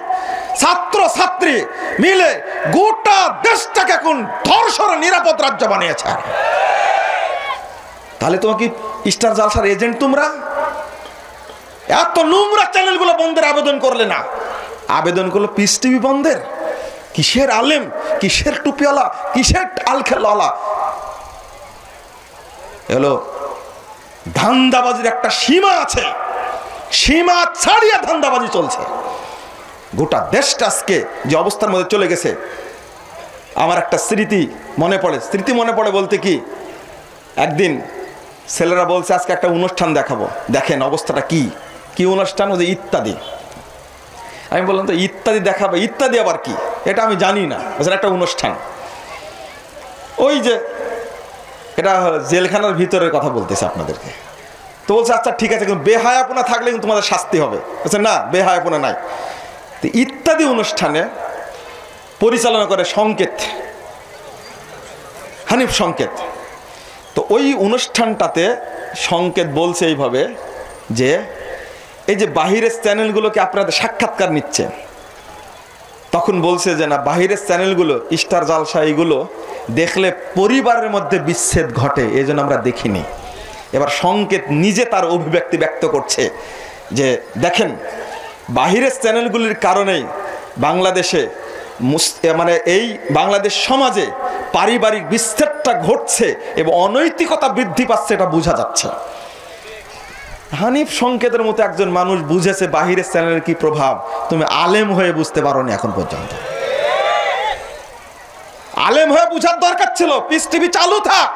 S1: ছাত্র ছাত্রী মিলে গোটা দেশটাকে কোন ধর্ষণ নিরাপদ রাজ্য বানিয়েছে। তাহলে তোমাকে স্টার জালসার এজেন্ট তোমরা? এত নোংরা চ্যানেলগুলো বন্ধের আবেদন করলে না, আবেদন করলো পিস টিভি বন্ধের। কিসের আলেম, কিসের টুপিওয়ালা, কিসের আলখেল্লাওয়ালা? এলো ধান্দাবাজির একটা সীমা আছে, সীমা ছাড়িয়ে ধান্দাবাজি চলছে। গোটা দেশটা আজকে যে অবস্থার মধ্যে চলে গেছে। আমার একটা স্মৃতি মনে পড়ে বলতে কি, একদিন ছেলেরা বলছে আজকে একটা অনুষ্ঠান দেখাবো, দেখেন অবস্থাটা কি। কি অনুষ্ঠান? ওই যে ইত্যাদি। আমি বললাম তো ইত্যাদি দেখাবে, ইত্যাদি আবার কি? এটা আমি জানি না। একটা অনুষ্ঠান, ওই যে এটা জেলখানার ভিতরের কথা বলতেছে আপনাদেরকে। তো বলছে আচ্ছা ঠিক আছে, কিন্তু বেহায়াপনা থাকলে কিন্তু তোমাদের শাস্তি হবে। বলছে না, বেহায়াপনা নাই। তো ইত্যাদি অনুষ্ঠানে পরিচালনা করে সংকেত, হানিফ সংকেত। তো ওই অনুষ্ঠানটাতে সংকেত বলছে এইভাবে যে এই যে বাহিরের চ্যানেলগুলোকে আপনাদের সাক্ষাৎকার নিচ্ছে, তখন বলছে যে না, বাহিরের চ্যানেলগুলো, স্টার জালসা, এইগুলো দেখলে পরিবারের মধ্যে বিচ্ছেদ ঘটে, এই জন্য আমরা দেখিনি। এবার সংকেত নিজে তার অভিব্যক্তি ব্যক্ত করছে যে দেখেন, বাহিরের চ্যানেলগুলির কারণেই বাংলাদেশে মানে এই বাংলাদেশ সমাজে পারিবারিক বিচ্ছেদটা ঘটছে এবং অনৈতিকতা বৃদ্ধি পাচ্ছে, এটা বোঝা যাচ্ছে। হানিফ সংকেতের মতো একজন মানুষ বুঝেছে বাহিরের চ্যানেলের কি প্রভাব। তুমি আলেম হয়ে বুঝতে পারোনি এখন পর্যন্ত। আলেম হয়ে বুঝার দরকার ছিল। পিস টিভি চালু থাক।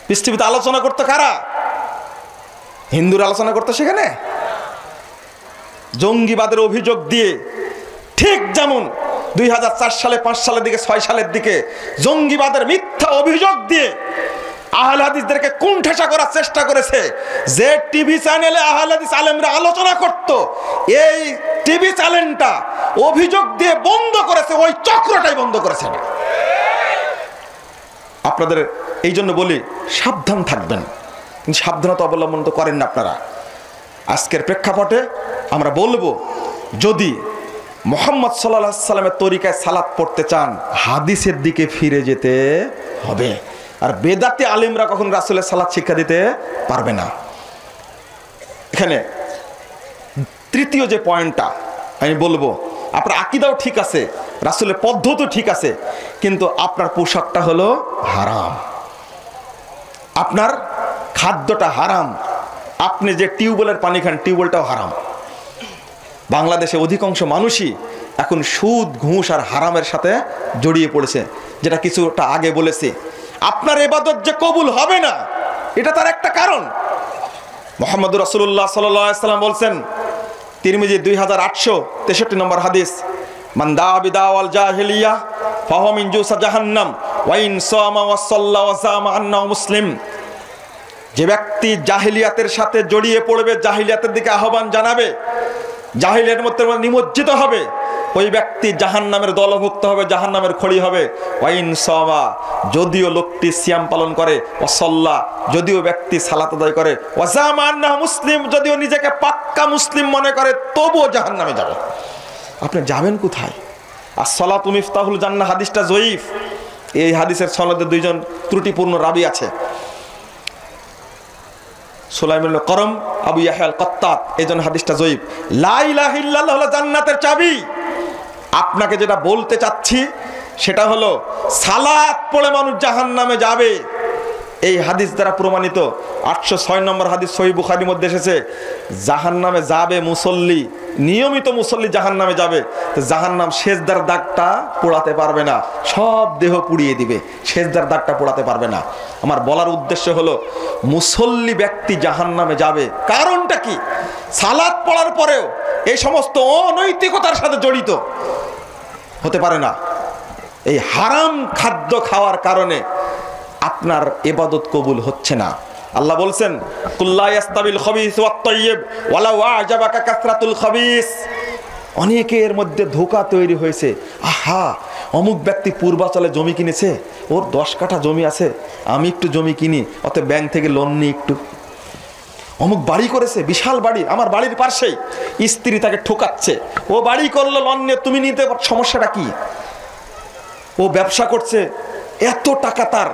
S1: পিস টিভিতে আলোচনা করতো কারা? হিন্দুর আলোচনা করতো সেখানে, জঙ্গিবাদের অভিযোগ দিয়ে। ঠিক যেমন 2004 সালে 5 সালের দিকে 6 সালের দিকে জঙ্গিবাদের মিথ্যা অভিযোগ দিয়ে আহলে হাদিসদেরকে কুণ্ঠাসা করার চেষ্টা করেছে। যে টিভি চ্যানেলে আহলে হাদিস আলেমরা আলোচনা করত, এই টিভি চ্যানেলটা অভিযোগ দিয়ে বন্ধ করেছে, ওই চক্রটাই বন্ধ করেছে না। আপনাদের এই জন্য বলি সাবধান থাকবেন, কিন্তু সাবধানতা অবলম্বন তো করেন না আপনারা। আজকের প্রেক্ষাপটে আমরা বলবো, যদি মুহাম্মদ সাল্লাল্লাহু আলাইহি সাল্লামের তরিকায় সালাত পড়তে চান, হাদিসের দিকে ফিরে যেতে হবে। আর বেদাতি আলেমরা কখন রাসূলের সালাত শিক্ষা দিতে পারবে না। এখানে তৃতীয় যে পয়েন্টটা আমি বলবো, আপনার আকীদাও ঠিক আছে, রাসূলের পদ্ধতিও ঠিক আছে, কিন্তু আপনার পোশাকটা হলো হারাম, আপনার খাদ্যটা হারাম, আপনি যে টিউবওয়েলের পানি খান টিউবওয়েলটাও হারাম। বাংলাদেশে অধিকাংশ মানুষই এখন সুদ, ঘুষ আর হারামের সাথে জড়িয়ে পড়েছে, যেটা কিছুটা আগে বলেছি। আপনার ইবাদত যে কবুল হবে না, এটা তার একটা কারণ। মুহাম্মদুর রাসূলুল্লাহ সাল্লাল্লাহু আলাইহি ওয়াসাল্লাম বলছেন, তিরমিজি 2863 নম্বর হাদিস, মান দা বিদাওয়াল জাহিলিয়া ফাহুয়া মিন জুসা জাহান্নাম ওয়া ইন সামা ওয়া সাল্লা ওয়া জামা আন্নাহু মুসলিম। যে ব্যক্তি জাহিলিয়াতের সাথে জড়িয়ে পড়বে, জাহিলিয়াতের দিকে আহ্বান জানাবে, জাহিলিয়াতের মধ্যে নিমজ্জিত হবে, ওই ব্যক্তি জাহান্নামের দলভুক্ত হবে, জাহান্নামের খড়ি হবে। ওয়াইন সামা, যদিও লোকটি সিয়াম পালন করে, ওয়াসাল্লা, যদিও ব্যক্তি সালাত আদায় করে, ওয়াজামা আন্নাহু মুসলিম, যদিও নিজেকে পাক্কা মুসলিম মনে করে, তবুও জাহান্নামে যাবে। আপনি যাবেন কোথায়? as-সালাতু মিফতাহুল জান্নাহ হাদিসটা জয়ীফ। এই হাদিসের সনদে দুইজন ত্রুটিপূর্ণ রাবী আছে, সুলাইমান ইবনে করম, আবু ইয়াহইয়া আল-কাত্তাত। এইজন্য হাদিসটা জয়ীফ। লা ইলাহা ইল্লাল্লাহ হলো জান্নাতের চাবি। আপনাকে যেটা বলতে চাচ্ছি সেটা হলো, সালাত পড়ে মানুষ জাহান্নামে যাবে, এই হাদিস দ্বারা প্রমাণিত। 806 নম্বর হাদিস সহিহ বুখারীর মধ্যে এসেছে, জাহান্নামে যাবে মুসল্লি, নিয়মিত মুসল্লি জাহান্নামে যাবে, তো জাহান্নাম সেজদার দাগটা পোড়াতে পারবে না, সব দেহ পুড়িয়ে দিবে, সেজদার দাগটা পোড়াতে পারবে না। আমার বলার উদ্দেশ্য হলো, মুসল্লি ব্যক্তি জাহান্নামে যাবে, কারণটা কি? সালাত পড়ার পরেও এই সমস্ত অনৈতিকতার সাথে জড়িত হতে পারে না। এই হারাম খাদ্য খাওয়ার কারণে আপনার ইবাদত কবুল হচ্ছে না। আল্লাহ বলছেন, কুল্লা ইয়াস্তাবিল খাবিস ওয়াত তাইয়্যিব ওয়ালাউ আ'জাবাকা কাসরাতুল খাবিস। অনেকের মধ্যে ধোঁকা তৈরি হয়েছে। আহা, অমুক ব্যক্তি পূর্বাচলে জমি কিনেছে, ওর 10 কাঠা জমি আছে, আমি একটু জমি কিনি, অতএব ব্যাংক থেকে লোন নিই একটু। অমুক বাড়ি করেছে, বিশাল বাড়ি, আমার বাড়ির পাশেই, স্ত্রী তাকে ঠোকাচ্ছে, ও বাড়ি করলো লোন নিয়ে, তুমি নিতে, সমস্যাটা কি? ও ব্যবসা করছে, এত টাকা তার,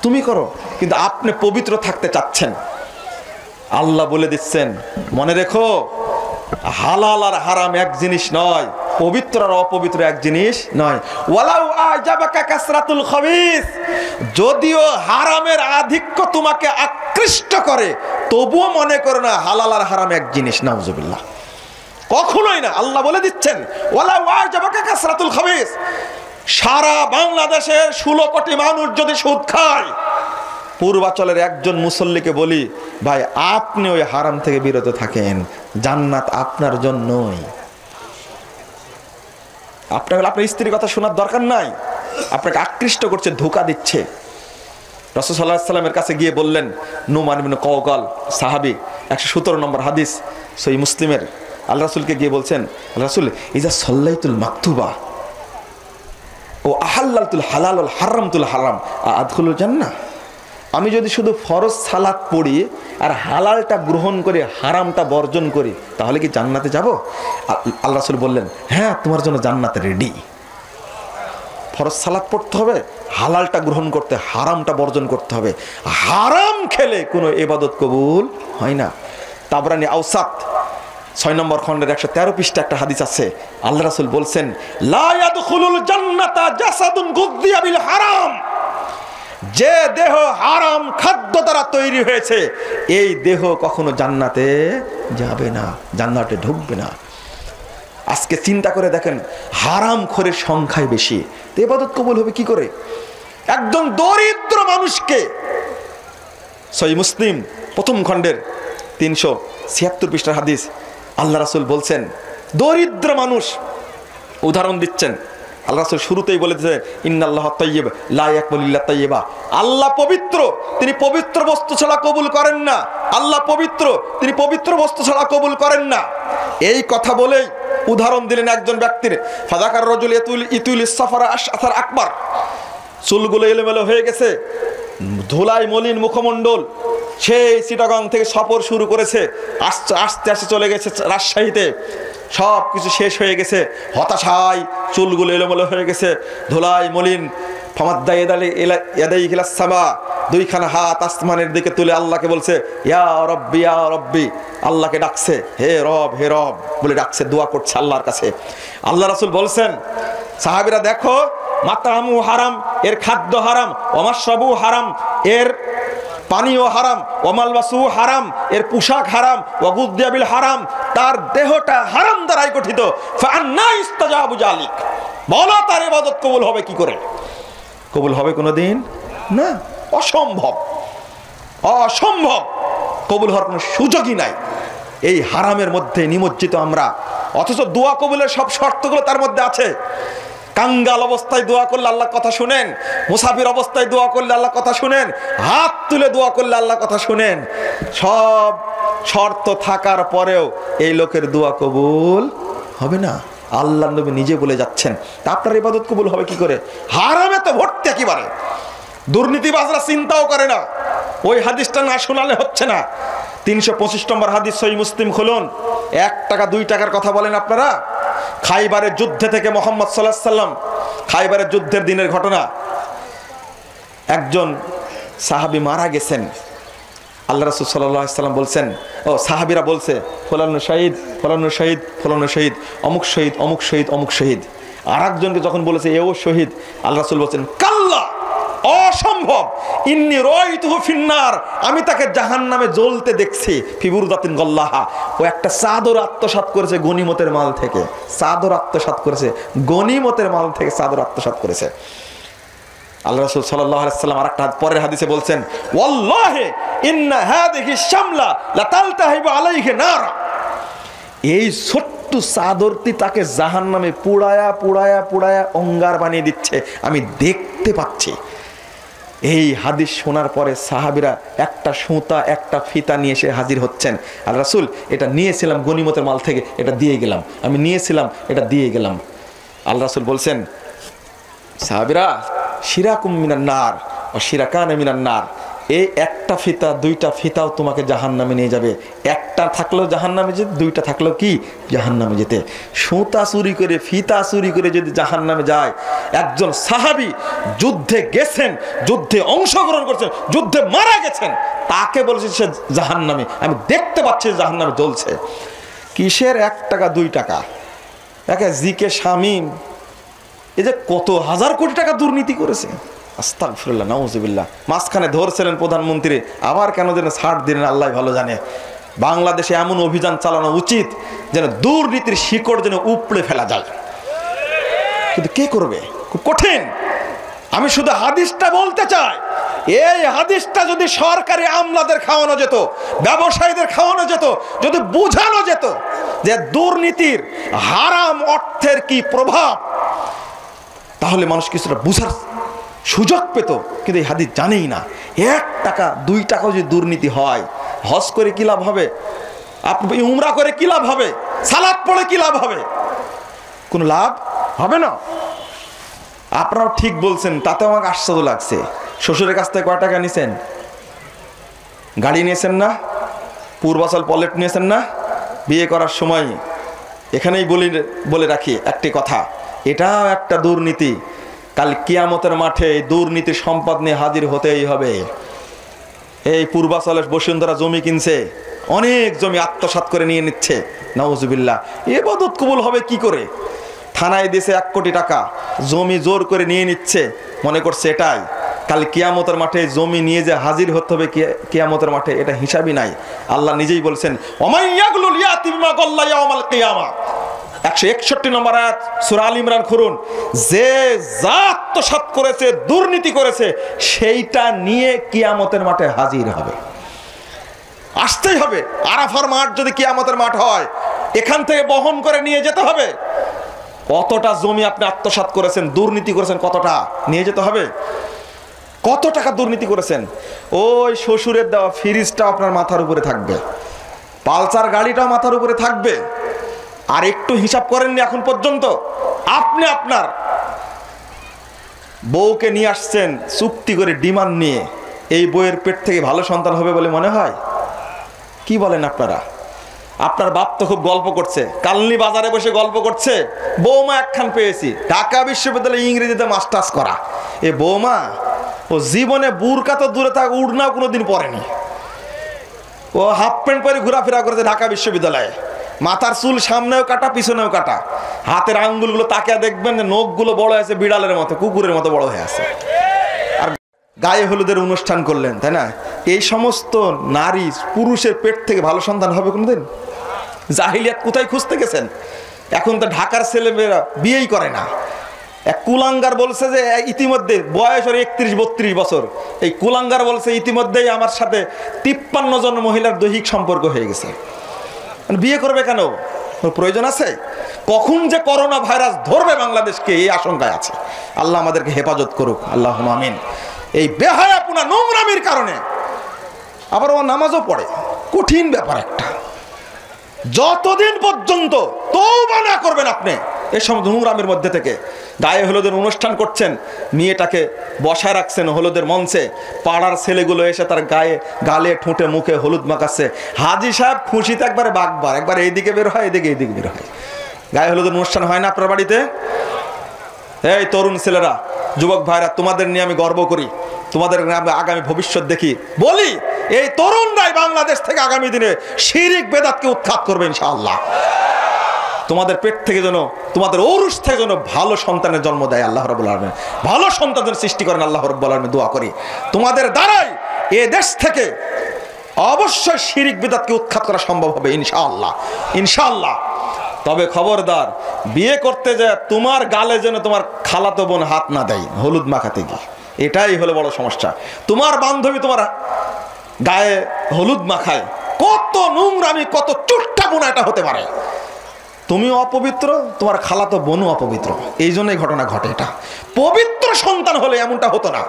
S1: তুমি করো, কিন্তু আপনি পবিত্র থাকতে চাচ্ছেন। আল্লাহ বলে দিচ্ছেন, মনে রেখো, হালাল আর হারাম এক জিনিস নয়, পবিত্র আর অপবিত্র এক জিনিস নয়। ওয়ালাউ আ'জাবাকা কাসরাতুল খাবিস, যদিও হারামের আধিক্য তোমাকে আকৃষ্ট করে, তবুও মনে করো না হালাল আর হারাম এক জিনিস। নাউজুবিল্লাহ, কখনোই না। আল্লাহ বলে দিচ্ছেন, ওয়ালাউ আ'জাবাকা কাসরাতুল খাবিস। সারা বাংলাদেশের 16 কোটি মানুষ যদি সুদ খায়, পূর্বাচলের একজন মুসল্লিকে বলি, ভাই আপনি ওই হারাম থেকে বিরত থাকেন, জান্নাত আপনার জন্যই। আপনার স্ত্রীর কথা শোনার দরকার নাই, আপনাকে আকৃষ্ট করছে, ধোঁকা দিচ্ছে। রাসূল সাল্লাল্লাহু আলাইহি ওয়াসাল্লামের কাছে গিয়ে বললেন, নুমান ইবনে কওকাল সাহাবী, 117 নম্বর হাদিস সহিহ মুসলিমের। আল্লাহ রাসূলকে গিয়ে বলছেন, আল্লাহ রাসূল, ইজা সাল্লাইতুল মাকতুবা ও আহাল্লাতুল হালাল ওয়াল হারামতুল হারাম আদখুলুল জান্নাহ। আমি যদি শুধু ফরজ সালাত পড়ি আর হালালটা গ্রহণ করে হারামটা বর্জন করি, তাহলে কি জান্নাতে যাব? আল্লাহ রাসূল বললেন, হ্যাঁ, তোমার জন্য জান্নাত রেডি। ফরজ সালাত পড়তে হবে, হালালটা গ্রহণ করতে, হারামটা বর্জন করতে হবে। হারাম খেলে কোনো ইবাদত কবুল হয় না। তাবরানী আওসাত 6 নম্বর খণ্ডের 113 পৃষ্ঠা একটা হাদিস আছে। আল্লাহ রাসূল বলছেন, লা ইয়াদখুলুল জান্নাতা জাসাদুন গুযযিয়া বিল হারাম। যে দেহ হারাম খাদ্য দ্বারা তৈরি হয়েছে, এই দেহ কখনো জান্নাতে যাবে না, জান্নাতে ঢুকবে না। আজকে চিন্তা করে দেখেন, হারাম খোরের সংখ্যাই বেশি, তো ইবাদত কবুল হবে কি করে? একজন দরিদ্র মানুষকে, সহিহ মুসলিম 1ম খণ্ডের 376 পৃষ্ঠার হাদিস, আল্লাহ রাসূল বলছেন, দরিদ্র মানুষ, উদাহরণ দিচ্ছেন, আল্লাহ রাসূল শুরুতেই বলেছেন ইন্নাল্লাহ তাইয়্যিব লা ইয়াকবালু ইল্লা তাইয়্যিবা, আল্লাহ পবিত্র, তিনি পবিত্র বস্তু ছাড়া কবুল করেন না। আল্লাহ পবিত্র, তিনি পবিত্র বস্তু ছাড়া কবুল করেন না। এই কথা বলেই উদাহরণ দিলেন একজন ব্যক্তির, ফাযাকার রাজুল ইতুল সাফারা আশআসার আকবার, চুলগুলো এলোমেলো হয়ে গেছে, ধুলায় মলিন মুখমণ্ডল, সেই চিটাগাং থেকে সফর শুরু করেছে, আস্তে আস্তে আস্তে চলে গেছে রাজশাহীতে, সব কিছু শেষ হয়ে গেছে, হতাশায় চুলগুলো এলোমেলো হয়ে গেছে, ধুলায় মলিন। ফামাদ্দা ইয়াদাইহি ইলাস সামা, দুইখানা হাত আসমানের দিকে তুলে আল্লাহকে বলছে ইয়া রব্বি ইয়া রব্বি, আল্লাহকে ডাকছে হে রব হে রব বলে ডাকছে, দোয়া করছে আল্লাহর কাছে। আল্লাহ রাসূল বলছেন সাহাবীরা দেখো, মাতামু হারাম, এর খাদ্য হারাম, ওমাশরাবু হারাম, এর পানীয় হারাম, ওমালবাসু হারাম, এর পোশাক হারাম, ওয়াগুদ্দিয়া বিল হারাম, তার দেহটা হারাম দ্বারাই গঠিত। ফাআন্না ইস্তাজাবু যালিক, বলো তার ইবাদত কবুল হবে কি করে? কবুল হবে কোনোদিন না, অসম্ভব, অসম্ভব, কবুল হওয়ার কোনো সুযোগই নাই। এই হারামের মধ্যে নিমজ্জিত আমরা, অথচ দোয়া কবুলের সব শর্তগুলো তার মধ্যে আছে। কাঙ্গাল অবস্থায় দোয়া করলে আল্লাহ কথা শুনেন, মুসাফির অবস্থায় দোয়া করলে আল্লাহ কথা শুনেন, হাত তুলে দোয়া করলে আল্লাহ কথা শুনেন। সব শর্ত থাকার পরেও এই লোকের দোয়া কবুল হবে না। আল্লাহ নবী নিজে বলে যাচ্ছেন, তা আপনার ইবাদত কবুল হবে কি করে? হারামে তো ভর্তি একেবারে, দুর্নীতিবাজরা চিন্তাও করে না, ওই হাদিসটা না শোনালে হচ্ছে না। 325 নম্বর হাদিস সহিহ মুসলিম খুলুন, 1 টাকা 2 টাকার কথা বলেন আপনারা। খাইবারের যুদ্ধে থেকে মুহাম্মদ সাল্লাল্লাহু আলাইহি সাল্লাম, খাইবারের যুদ্ধের দিনের ঘটনা, একজন সাহাবী মারা গেছেন। আল্লাহ রাসূল সাল্লাল্লাহু আলাইহি সাল্লাম বলছেন, ও সাহাবীরা বলছে ফলানো শহীদ, ফলানো শহীদ, ফলানো শহীদ, অমুক শহীদ, অমুক শহীদ, অমুক শহীদ। আর একজনকে যখন বলেছে এও শহীদ, আল্লাহ রাসূল বলছেন কাল্লা, অসম্ভব, ইন্নী রাআইতুহু ফিন্নার, আমি তাকে জাহান্নামে জ্বলতে দেখছি, ফিবুরদাতিন গল্লাহা, ও একটা চাদর আত্মসাৎ করেছে গনিমতের মাল থেকে, চাদর আত্মসাৎ করেছে, গনিমতের মাল থেকে চাদর আত্মসাৎ করেছে। আল্লাহ রাসূল সাল্লাল্লাহু আলাইহি সাল্লাম আরেকটা পরের হাদিসে বলছেন ওয়াল্লাহি ইন্না হাযিহি শামলা লাতালতাহিবু আলাইহি নার, এই ছোট্ট চাদরটি তাকে জাহান্নামে পুড়ায়া পুড়ায়া পুড়ায়া অঙ্গার বানিয়ে দিচ্ছে, আমি দেখতে পাচ্ছি। এই হাদিস শোনার পরে সাহাবীরা একটা সুতা একটা ফিতা নিয়ে এসে হাজির হচ্ছেন। আর রাসূল, এটা নিয়েছিলাম গনিমতের মাল থেকে, এটা দিয়ে গেলাম, আমি নিয়েছিলাম, এটা দিয়ে গেলাম। আল্লাহ রাসূল বলছেন সাহাবীরা শিরাকুম মিনান নার ও শিরাকান মিনান নার, এই একটা ফিতা দুইটা ফিতাও তোমাকে জাহান্নামে নিয়ে যাবে। একটা থাকলেও জাহান্নামে যেতে, দুইটা থাকলেও কি জাহান্নামে যেতে। সুতা চুরি করে ফিতা চুরি করে যদি জাহান্নামে যায়, একজন সাহাবী যুদ্ধে গেছেন, যুদ্ধে অংশগ্রহণ করছেন, যুদ্ধে মারা গেছেন, তাকে বলছে সে জাহান্নামে, আমি দেখতে পাচ্ছি জাহান্নামে জ্বলছে। কিসের 1 টাকা 2 টাকা? একে জিকে শামীম, এই যে কত হাজার কোটি টাকা দুর্নীতি করেছে, আস্তাগফিরুল্লাহ নাউযুবিল্লাহ। মাঝখানে ধরছিলেন প্রধানমন্ত্রী, আবার কেন যেন ছাড় দিলেন আল্লাহ ভালো জানে। বাংলাদেশে এমন অভিযান চালানো উচিত যেন দুর্নীতির শিকড় যেন উপড়ে ফেলা যায়, কিন্তু কে করবে? খুব কঠিন। আমি শুধু হাদিসটা বলতে চাই, এই হাদিসটা যদি সরকারি আমলাদের খাওয়ানো যেত, ব্যবসায়ীদের খাওয়ানো যেত, যদি বোঝানো যেত যে দুর্নীতির হারাম অর্থের কি প্রভাব, তাহলে মানুষ কিছুটা বুঝার সুযোগ পেত। কিন্তু এই হাদিস জানেই না। 1 টাকা 2 টাকাও যদি দুর্নীতি হয়, হজ করে কি লাভ হবে? আপনি উমরা করে কি লাভ হবে? সালাত পড়ে কি লাভ হবে? কোনো লাভ হবে না। আপনারাও ঠিক বলছেন, তাতে আমাকে আশ্চর্য লাগছে। শ্বশুরের কাছ থেকে কয় টাকা নিয়েছেন? গাড়ি নিয়েছেন না? পূর্বাচল পলেট নিয়েছেন না? বিয়ে করার সময় এখানেই বলে রাখি একটি কথা, এটাও একটা দুর্নীতি। কাল কিয়ামতের মাঠে দুর্নীতির সম্পদ নিয়ে হাজির হতেই হবে। এই পূর্বাচলের বসুন্ধরা জমি কিনছে, অনেক জমি আত্মসাৎ করে নিয়ে নিচ্ছে, নাউজুবিল্লাহ। ইবাদত কবুল হবে কি করে? থানায় দিয়েছে 1 কোটি টাকা, জমি জোর করে নিয়ে নিচ্ছে, মনে করছে এটাই। কাল কিয়ামতের মাঠে জমি নিয়ে যে হাজির হতে হবে কিয়ামতের মাঠে, এটা হিসাবই নাই। আল্লাহ নিজেই বলছেন ওমাইয়াগুলুল ইয়াতিমা গাল্লা ইয়াউমাল কিয়ামা, 161 নম্বর আয়াত সূরা আল ইমরান খুলুন। যে আত্মসাৎ করেছে, দুর্নীতি করেছে, সেইটা নিয়ে কিয়ামতের মাঠে হাজির হবে, আসতেই হবে। আরাফার মাঠ যদি কিয়ামতের মাঠ হয়, এখান থেকে বহন করে নিয়ে যেতে হবে। কতটা জমি আপনি আত্মসাৎ করেছেন, দুর্নীতি করেছেন, কতটা নিয়ে যেতে হবে। কত টাকা দুর্নীতি করেছেন। ওই শ্বশুরের দেওয়া ফ্রিজটা আপনার মাথার উপরে থাকবে, পালসার গাড়িটাও মাথার উপরে থাকবে। আর একটু হিসাব করেননি এখন পর্যন্ত। আপনি আপনার বউকে নিয়ে আসছেন চুক্তি করে, ডিমান্ড নিয়ে। এই বউয়ের পেট থেকে ভালো সন্তান হবে বলে মনে হয়? কি বলেন আপনারা? আপনার বাপ তো খুব গল্প করছে, কালনি বাজারে বসে গল্প করছে, বৌমা একখান পেয়েছি, ঢাকা বিশ্ববিদ্যালয়ে ইংরেজিতে মাস্টার্স করা। এ বৌমা ও জীবনে বুরকা তো দূরে থাক, উড়নাও কোনোদিন পরেনি। ও হাফ প্যান্ট পরে ঘোরাফেরা করেছে ঢাকা বিশ্ববিদ্যালয়ে, মাথার চুল সামনেও কাটা পিছনেও কাটা, হাতের আঙ্গুলগুলো তাকিয়ে দেখবেন যে নখগুলো বড় হয়েছে বিড়ালের মতো, কুকুরের মতো বড় হয়ে আছে। আর গায়ে হলুদের অনুষ্ঠান করলেন, তাই না? এই সমস্ত নারী পুরুষের পেট থেকে ভালো সন্তান হবে কোনোদিন? জাহিলিয়াত কোথায় খুঁজতে গেছেন? এখন তো ঢাকার ছেলেমেয়েরা বিয়েই করে না। এক কুলাঙ্গার বলছে যে ইতিমধ্যে বয়স ওর 31-32 বছর, এই কুলাঙ্গার বলছে ইতিমধ্যেই আমার সাথে 53 জন মহিলার দৈহিক সম্পর্ক হয়ে গেছে। বিয়ে করবে কেন? প্রয়োজন আছে? কখন যে করোনা ভাইরাস ধরবে বাংলাদেশকে, এই আশঙ্কায় আছে। আল্লাহ আমাদেরকে হেফাজত করুক, আল্লাহুম্মা আমিন। এই বেহায়াপনা নোংরামির কারণে আবার ও নামাজও পড়ে, কঠিন ব্যাপার একটা। যতদিন পর্যন্ত তওবা না করবেন আপনি এসব নোংরামির মধ্যে থেকে, গায়ে হলুদের অনুষ্ঠান করছেন, মেয়েটাকে বসায় রাখছেন হলুদের মঞ্চে, পাড়ার ছেলেগুলো এসে তার গায়ে গালে ঠোঁটে মুখে হলুদ মাখাচ্ছে, হাজি সাহেব খুশিতে একবারে বাগবার, একবার এইদিকে বের হয়, এদিকে বের হয়। গায়ে হলুদের অনুষ্ঠান হয় না আপনার বাড়িতে? এই তরুণ ছেলেরা, যুবক ভাইরা, তোমাদের নিয়ে আমি গর্ব করি, তোমাদের আগামী ভবিষ্যৎ দেখি। বলি এই তরুণরাই বাংলাদেশ থেকে আগামী দিনে শিরিক বেদাতকে উৎখাত করবে ইনশাআল্লাহ। তোমাদের পেট থেকে যেন, তোমাদের ঔরস থেকে যেন ভালো সন্তানের জন্ম দেয় আল্লাহ রাব্বুল আলামিন, ভালো সন্তানের সৃষ্টি করেন আল্লাহ রাব্বুল আলামিন। দোয়া করি তোমাদের দ্বারাই এ দেশ থেকে অবশ্যই শিরিক বিদআতকে উৎখাত করা সম্ভব হবে ইনশাআল্লাহ, ইনশাআল্লাহ। তবে খবরদার, বিয়ে করতে যায় তোমার গালে যেন তোমার খালাতো বোন হাত না দেয় হলুদ মাখাতে গিয়ে, এটাই হলো বড় সমস্যা। তোমার বান্ধবী তোমার গায়ে হলুদ মাখায়, কত নোংরামি, কত চুট্টাপনা এটা হতে পারে। তুমি অপবিত্র, তোমার খালাতো বোনও অপবিত্র, এই জন্যই ঘটনা ঘটে। এটা পবিত্র সন্তান হলে এমনটা হতো না।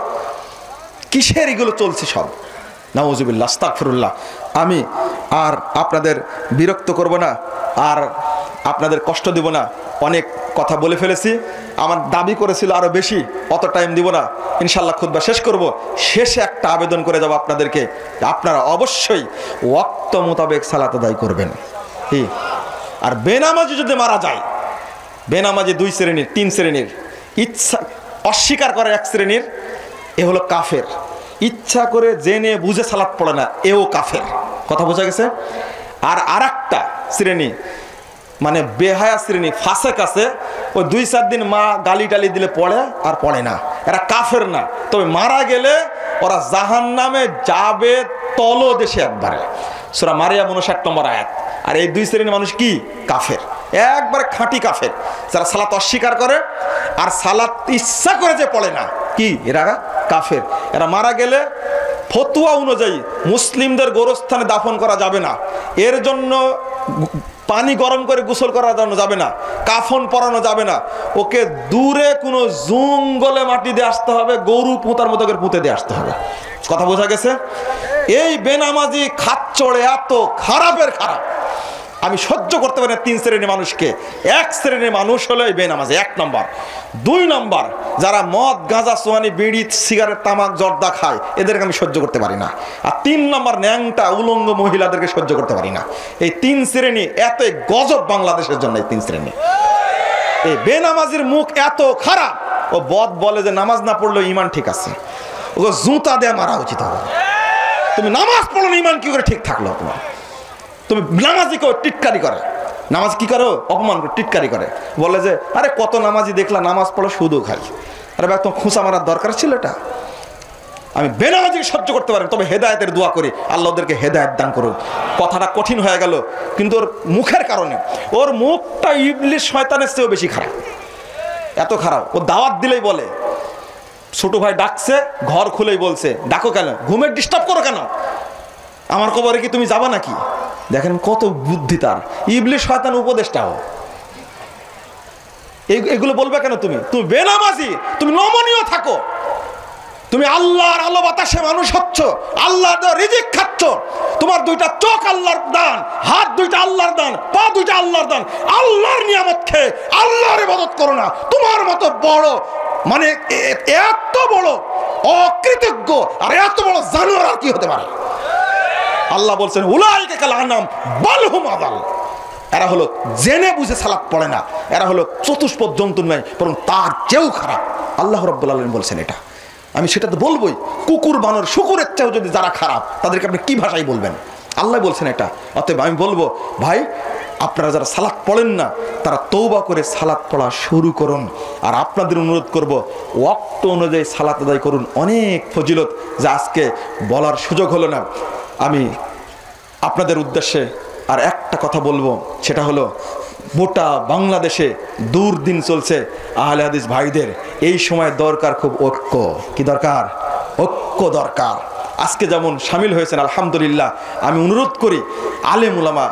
S1: কিসের এগুলো চলছে সব? নাউজুবিল্লাহ, আস্তাগফিরুল্লাহ। আমি আর আপনাদের বিরক্ত করব না, আর আপনাদের কষ্ট দিব না, অনেক কথা বলে ফেলেছি। আমার দাবি করেছিল আরো বেশি, অত টাইম দিব না, ইনশাল্লাহ খুতবা শেষ করব। শেষে একটা আবেদন করে যাব আপনাদেরকে, আপনারা অবশ্যই ওয়াক্ত মোতাবেক সালাত আদায় করবেন। কি? আর বেনামাজি যদি মারা যায়, বেনামাজি 2 শ্রেণীর 3 শ্রেণীর, ইচ্ছা অস্বীকার করে 1 শ্রেণীর, এ হলো কাফের। ইচ্ছা করে জেনে বুঝে সালাত পড়ে না, এও কাফের। কথা বোঝা গেছে? আর আরেকটা শ্রেণী মানে বেহায়া শ্রেণী, ফাসেক আছে, ওই 2-4 দিন মা গালি টালি দিলে পড়ে আর পড়ে না, এরা কাফের না। তবে মারা গেলে ওরা জাহান্নামে যাবে তলদেশে একবারে। সূরা মারিয়াম 59 নম্বর আয়াত। আর এই 2 শ্রেণীর মানুষ কি? কাফের, একবারে খাঁটি কাফের, যারা সালাত অস্বীকার করে আর সালাত ইচ্ছা করে যে পড়ে না, কি এরা কাফের। এরা মারা গেলে ফতোয়া অনুযায়ী মুসলিমদের গোরস্থানে দাফন করা যাবে না, এর জন্য পানি গরম করে গোসল করার জন্য যাবে না, কাফন পরানো যাবে না, ওকে দূরে কোনো জঙ্গলে মাটি দিয়ে আসতে হবে, গরু পুঁতার মতো করে পুঁতে দিয়ে আসতে হবে। কথা বোঝা গেছে? এই বেনামাজি খাচ্চড়ে এত খারাপের খারাপ, আমি সহ্য করতে পারি না 3 শ্রেণীর মানুষকে। 1 শ্রেণীর মানুষ হলো এই বেনামাজি, 1 নম্বর। 2 নম্বর, যারা মদ গাঁজা সোয়ানি বিড়ি সিগারেট তামাক জর্দা খায়, এদেরকে আমি সহ্য করতে পারি না। আর 3 নম্বর, ন্যাংটা উলঙ্গ মহিলাদেরকে সহ্য করতে পারি না। এই 3 শ্রেণী এত গজব বাংলাদেশের জন্য। এই 3 শ্রেণী, এই বেনামাজির মুখ এত খারাপ, ও বদ বলে যে নামাজ না পড়লেও ইমান ঠিক আছে, ওকে জুতা দেয়া মারা উচিত হবে। তুমি নামাজ পড়ো না, ইমান কি করে ঠিক থাকলো তোমার? তুমি নামাজি কেউ টিটকারি করে, নামাজ কি করো? অপমান করে টিটকারি করে, বলে যে আরে কত নামাজি দেখলা নামাজ পড়ো শুধু খাই। আরে ভাই, তোমার খুঁচা মারার দরকার ছিল এটা? আমি বেনামাজিকে সহ্য করতে পারি, তবে হেদায়েতের দোয়া করি, আল্লাহ ওদেরকে হেদায়েত দান করুন। কথাটা কঠিন হয়ে গেল, কিন্তু ওর মুখের কারণে, ওর মুখটা ইবলিশ শয়তানের চেয়েও বেশি খারাপ, এত খারাপ। ও দাওয়াত দিলেই বলে, ছোট ভাই ডাকছে, ঘর খুলেই বলছে ডাকো কেন, ঘুমের ডিস্টার্ব করো কেন, আমার কবরে কি তুমি যাবা নাকি? দেখেন কত বুদ্ধি তার, ইবলিশ শয়তান উপদেষ্টাও। এগুলো বলবে কেন? তুমি বেনামাজি, তুমি নমনীয় থাকো, তুমি আল্লাহর আলো বাতাসে মানুষ হচ্ছ, আল্লাহর রিজিক খাচ্ছ, তোমার দুইটা চোখ আল্লাহর দান, হাত দুইটা আল্লাহর দান, পা দুইটা আল্লাহর দান, আল্লাহর নিয়ামত খেয়ে আল্লাহর ইবাদত করো না। তোমার মতো বড় মানে এত বড় অকৃতজ্ঞ আর এত বড় জানোয়ার আর কি হতে পারে? আল্লাহ বলছেন উলাইকা কাল আনাম বাল হুম আযাল। এরা হলো জেনে বুঝে সালাত পড়ে না, এরা হলো চতুষ্পদ জন্তু নয়, বরং তার চেয়েও খারাপ। আল্লাহ রাব্বুল আলামিন বলছেন এটা। আমি সেটা তো বলবোই, কুকুর বানর শুকুরের চেয়েও যদি যারা খারাপ, তাদেরকে আপনি কি ভাষায় বলবেন? আল্লাহ বলছেন এটা। অতএব আমি বলবো, ভাই আপনারা যারা সালাত পড়েন না, তারা তওবা করে সালাত পড়া শুরু করুন। আর আপনাদের অনুরোধ করব, ওয়াক্ত অনুযায়ী সালাত আদায় করুন। অনেক ফজিলত যা আজকে বলার সুযোগ হলো না। আমি আপনাদের উদ্দেশ্যে আর একটা কথা বলবো, সেটা হলো গোটা বাংলাদেশে দুর্দিন চলছে আহলে হাদিস ভাইদের। এই সময় দরকার খুব ঐক্য। কি দরকার? ঐক্য দরকার। আজকে যেমন সামিল হয়েছেন আলহামদুলিল্লাহ। আমি অনুরোধ করি আলেম উলামা,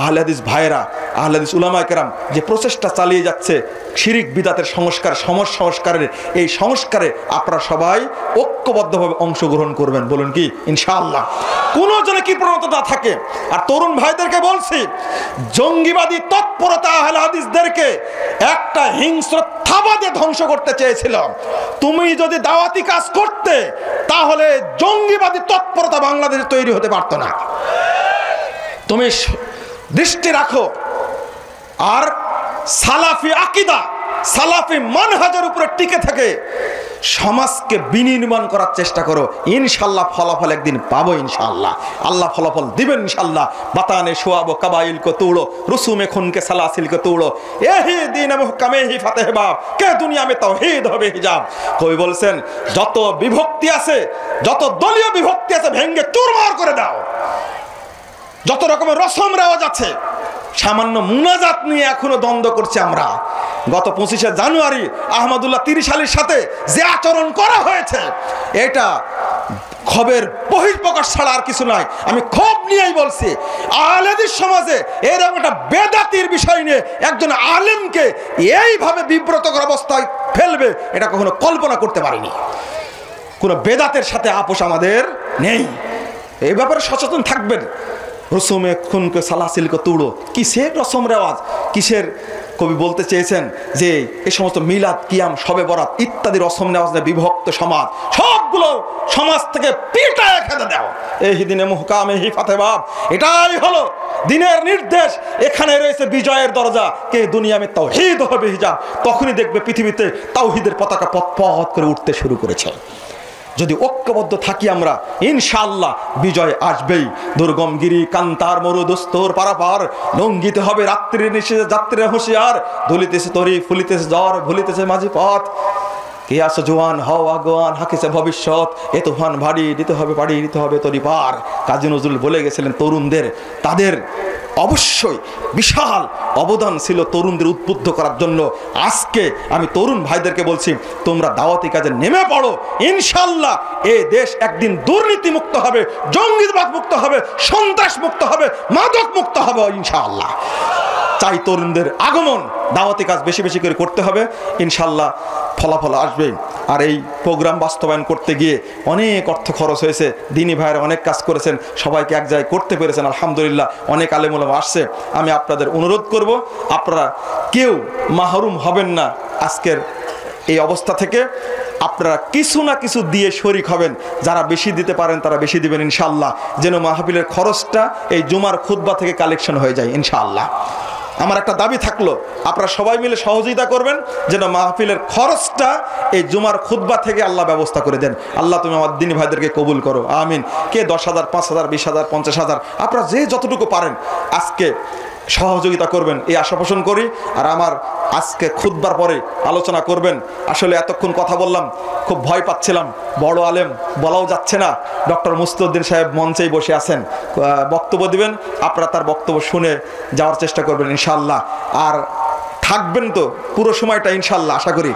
S1: আহলে হাদিস ভাইয়েরা, আহলে হাদিস উলামায়ে কেরাম যে প্রচেষ্টা চালিয়ে যাচ্ছে শিরিক বিদাতের সংস্কারের এই সংস্কারে আপনারা সবাই ঐক্যবদ্ধভাবে অংশগ্রহণ করবেন। বলুন কি ইনশাআল্লাহ? কোনো জনে কি প্রবণতা থাকে। আর তরুণ ভাইদেরকে বলছি, জঙ্গিবাদী তৎপরতা আহলে হাদিসদেরকে একটা হিংস্র থাবা দিয়ে ধ্বংস করতে চেয়েছিল। তুমি যদি দাওয়াতি কাজ করতে, তাহলে জঙ্গিবাদী তৎপরতা বাংলাদেশে তৈরি হতে পারত না। তুমি দৃষ্টি রাখো আর সালাফি আকীদা, সালাফি মানহাজের উপরে টিকে থাকে সমাজকে বিনির্মাণ করার চেষ্টা করো। ইনশাআল্লাহ ফলাফল একদিন পাবো। ইনশাআল্লাহ আল্লাহ ফলাফল দিবেন। ইনশাআল্লাহ বাতানে শোয়াবো কাবাইল কো তুড়ো, রুসুমে খুনকে সালাসিল কো তুড়ো, এহি দিন মুহকামে হি ফাতেহ বাব, কে দুনিয়া মে তাওহীদ হবে হিজাব। কবি বলছেন, যত বিভক্তি আছে, যত দলীয় বিভক্তি আছে, ভেঙ্গে চুরমার করে দাও। যত রকমের রসম রেওয়াজ আছে, সামান্য মুনাজাত নিয়ে এখনো দ্বন্দ্ব করছে আমরা। গত 25শে জানুয়ারি আহমদুল্লাহ 30 আলীর সাথে যে আচরণ করা হয়েছে, এটা ক্ষোভের বহিঃপ্রকাশ ছাড়া আর কিছু নয়। আমি ক্ষোভ নিয়েই বলছি, আহলে হাদিস সমাজে এরকম একটা বেদাতির বিষয় নিয়ে একজন আলেমকে এইভাবে বিব্রতকর অবস্থায় ফেলবে, এটা কখনো কল্পনা করতে পারিনি। কোনো বেদাতের সাথে আপোষ আমাদের নেই। এই ব্যাপারে সচেতন থাকবেন। রসুমে খুনকে সালাসিল কো তুড়ো, কিসের রসম রেওয়াজ, কিসের? কবি বলতে চেয়েছেন যে এই সমস্ত মিলাদ, কিয়াম, শবে বরাত ইত্যাদি রসম নেওয়াজ বিভক্ত সমাজ, সবগুলো সমাজ থেকে পিটায় খেতে দাও। এই দিনে মুহকামে হি ফাতেহ বাব, এটাই হলো দিনের নির্দেশ। এখানে রয়েছে বিজয়ের দরজা, কে দুনিয়া মে তাওহীদ হবে হিজাব। তখনই দেখবে পৃথিবীতে তাওহীদের পতাকা পথ করে উঠতে শুরু করেছে। যদি ঐক্যবদ্ধ থাকি আমরা, ইনশাআল্লাহ বিজয় আসবেই। দুর্গম গিরি কান্তার মরু দুস্তর পারাপার, লঙ্ঘিতে হবে রাত্রির নিশে যাত্রীরা হুঁশিয়ার, ধুলিতেছে তরি ফুলিতেছে জ্বর, ভুলিতেছে মাঝি পথ, কে আসো জোয়ান হও আগোয়ান, হাকিছে ভবিষ্যৎ, এ তুফান ভারী দিতে হবে পাড়ি, দিতে হবে তরি পার। কাজী নজরুল বলে গেছিলেন তরুণদের, তাদের অবশ্যই বিশাল অবদান ছিল তরুণদের উদ্বুদ্ধ করার জন্য। আজকে আমি তরুণ ভাইদেরকে বলছি, তোমরা দাওয়াতি কাজে নেমে পড়ো। ইনশাআল্লাহ এই দেশ একদিন দুর্নীতি মুক্ত হবে, জঙ্গিবাদ মুক্ত হবে, সন্ত্রাস মুক্ত হবে, মাদক মুক্ত হবে ইনশাআল্লাহ। চাই তরুণদের আগমন, দাওয়াতি কাজ বেশি বেশি করে করতে হবে। ইনশাআল্লাহ ফলাফল আসবে। আর এই প্রোগ্রাম বাস্তবায়ন করতে গিয়ে অনেক অর্থ খরচ হয়েছে। দিনী ভাইয়েরা অনেক কাজ করেছেন, সবাইকে এক জায়গায় করতে পেরেছেন আলহামদুলিল্লাহ। অনেক আলেম ওলামা আসছে। আমি আপনাদের অনুরোধ করব, আপনারা কেউ মাহরুম হবেন না আজকের এই অবস্থা থেকে। আপনারা কিছু না কিছু দিয়ে শরিক হবেন। যারা বেশি দিতে পারেন তারা বেশি দিবেন ইনশাআল্লাহ, যেন মাহফিলের খরচটা এই জুমার খুতবা থেকে কালেকশন হয়ে যায় ইনশাআল্লাহ। আমার একটা দাবি থাকলো, আপনারা সবাই মিলে সহযোগিতা করবেন যেন মাহফিলের খরচটা এই জুমার খুতবা থেকে আল্লাহ ব্যবস্থা করে দেন। আল্লাহ তুমি আমার দিনী ভাইদেরকে কবুল করো, আমিন। কে 10,000, 5,000, 20,000, 50,000 আপনারা যে যতটুকু পারেন আজকে সহযোগিতা করবেন, এই আশা পোষণ করি। আর আমার আজকে খুতবার পরে আলোচনা করবেন। আসলে এতক্ষণ কথা বললাম, খুব ভয় পাচ্ছিলাম, বড় আলেম বলাও যাচ্ছে না। ডক্টর মুস্তাউদ্দিন সাহেব মঞ্চেই বসে আছেন, বক্তব্য দিবেন। আপনারা তার বক্তব্য শুনে যাওয়ার চেষ্টা করবেন ইনশাআল্লাহ। আর থাকবেন তো পুরো সময়টা ইনশাআল্লাহ, আশা করি।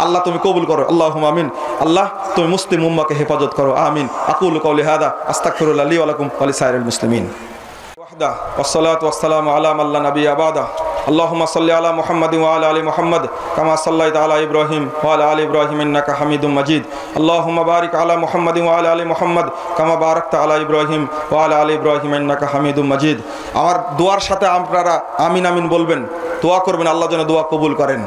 S1: আল্লাহ তুমি কবুল করো, আল্লাহুম্মা আমিন। আল্লাহ তুমি মুসলিম উম্মাহকে হেফাজত করো, আমিন। আকুলু কাউলি হাদা আস্তাগফিরুল্লাহ লি ওয়া লাকুম ওয়া লিসাইরিল মুসলিমিন। ওয়াহদা ওয়াসসালাতু ওয়াসসালামু আলা মান লা নাবিয়্যা বাদা। اللهم صل على محمد وعلى آل محمد كما صليت على إبراهيم وعلى آل إبراهيم إنك حميد مجيد اللهم بارك على محمد وعلى آل محمد كما باركت على إبراهيم وعلى آل إبراهيم إنك حميد مجيد আমার দোয়ার সাথে আপনারা আমিন আমিন বলবেন দোয়া করবেন আল্লাহ যেন দোয়া কবুল করেন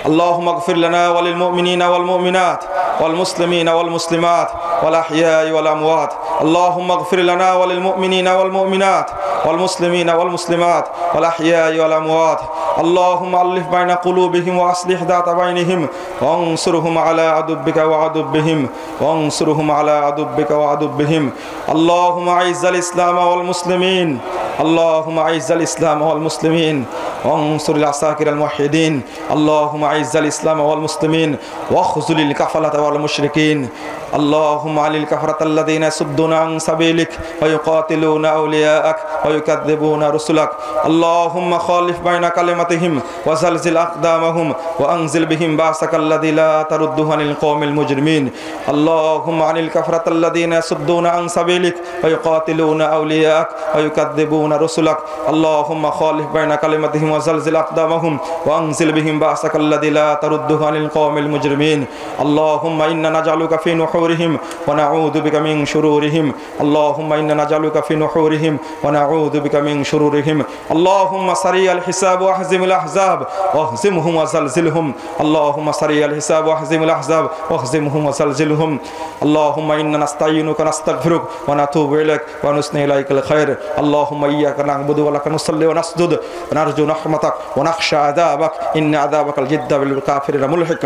S1: اللهم اغفر لنا وللمؤمنين والمؤمنات والمسلمين والمسلمات والأحياء والأموات اللهم اغفر لنا وللمؤمنين والمؤمنات والمسلمين والمسلمات والأحياء والأموات اللهم ألف بين قلوبهم وأصلح ذات بينهم وانصرهم على عدوك وعدوهم وانصرهم على عدوك وعدوهم اللهم أعز الإسلام والمسلمين اللهم أعز الإسلام والمسلمين وانصر العساكر الموحدين اللهم أعز الإسلام والمسلمين واخذل الكفرة والمشركين اللهم علي الكفرة الذين يصدون عن سبيلك ويقاتلون أولياءك ويكذبون رسلك اللهم خالف بين كلمتهم وزلزل أقدامهم وأنزل بهم بأسك الذي لا ترده عن القوم المجرمين اللهم عن الكفرة الذين يصدون عن سبيلك ويقاتلون أولياءك ويكذبون رسلك اللهم خالف بين كلمتهم وزلزل أقدامهم وأنزل بهم بأسك الذي لا ترده عن القوم المجرمين اللهم إنا نجعلك في نحورهم ونعوذ بك من شرورهم اللهم إنا نجعلك في نحورهم ونعوذ بك من شرورهم اللهم سريع الحساب واهزم الأحزاب واهزمهم وزلزلهم اللهم سريع الحساب واهزم الأحزاب واهزمهم وزلزلهم اللهم إنا نستعينك ونستغفرك ونتوب إليك ونثني إليك الخير اللهم إياك نعبد ولك نصلي ونسجد ونرجو رحمتك ونخشى عذابك إن عذابك الجد بالكافرين ملحق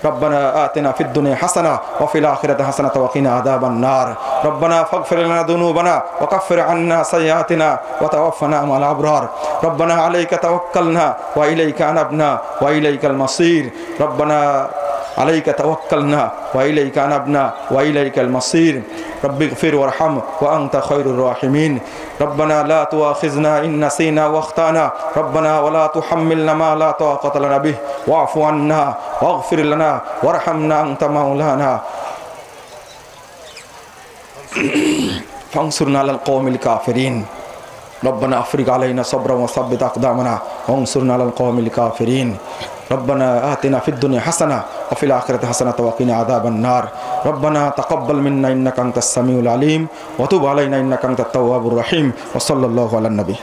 S1: ربنا آتنا في الدنيا حسنة وفي الآخرة حسنة وقنا عذاب النار ربنا فاغفر لنا ذنوبنا وكفر عنا سيئاتنا وتوفنا مع الأبرار ربنا عليك توكلنا وإليك أنبنا وإليك المصير ربنا عليك توكلنا وإليك أنبنا وإليك المصير رب اغفر وارحم وأنت خير الراحمين ربنا لا تؤاخذنا إن نسينا واخطأنا ربنا ولا تحملنا ما لا طاقة لنا به واعف عنا واغفر لنا وارحمنا أنت مولانا فانصرنا على القوم الكافرين ربنا أفرغ علينا صبرا وثبت أقدامنا وانصرنا على القوم الكافرين ربنا آتنا في الدنيا حسنة وفي الآخرة حسنة وقنا عذاب النار ربنا تقبل منا إنك أنت السميع العليم وتب علينا إنك أنت التواب الرحيم وصلى الله على النبي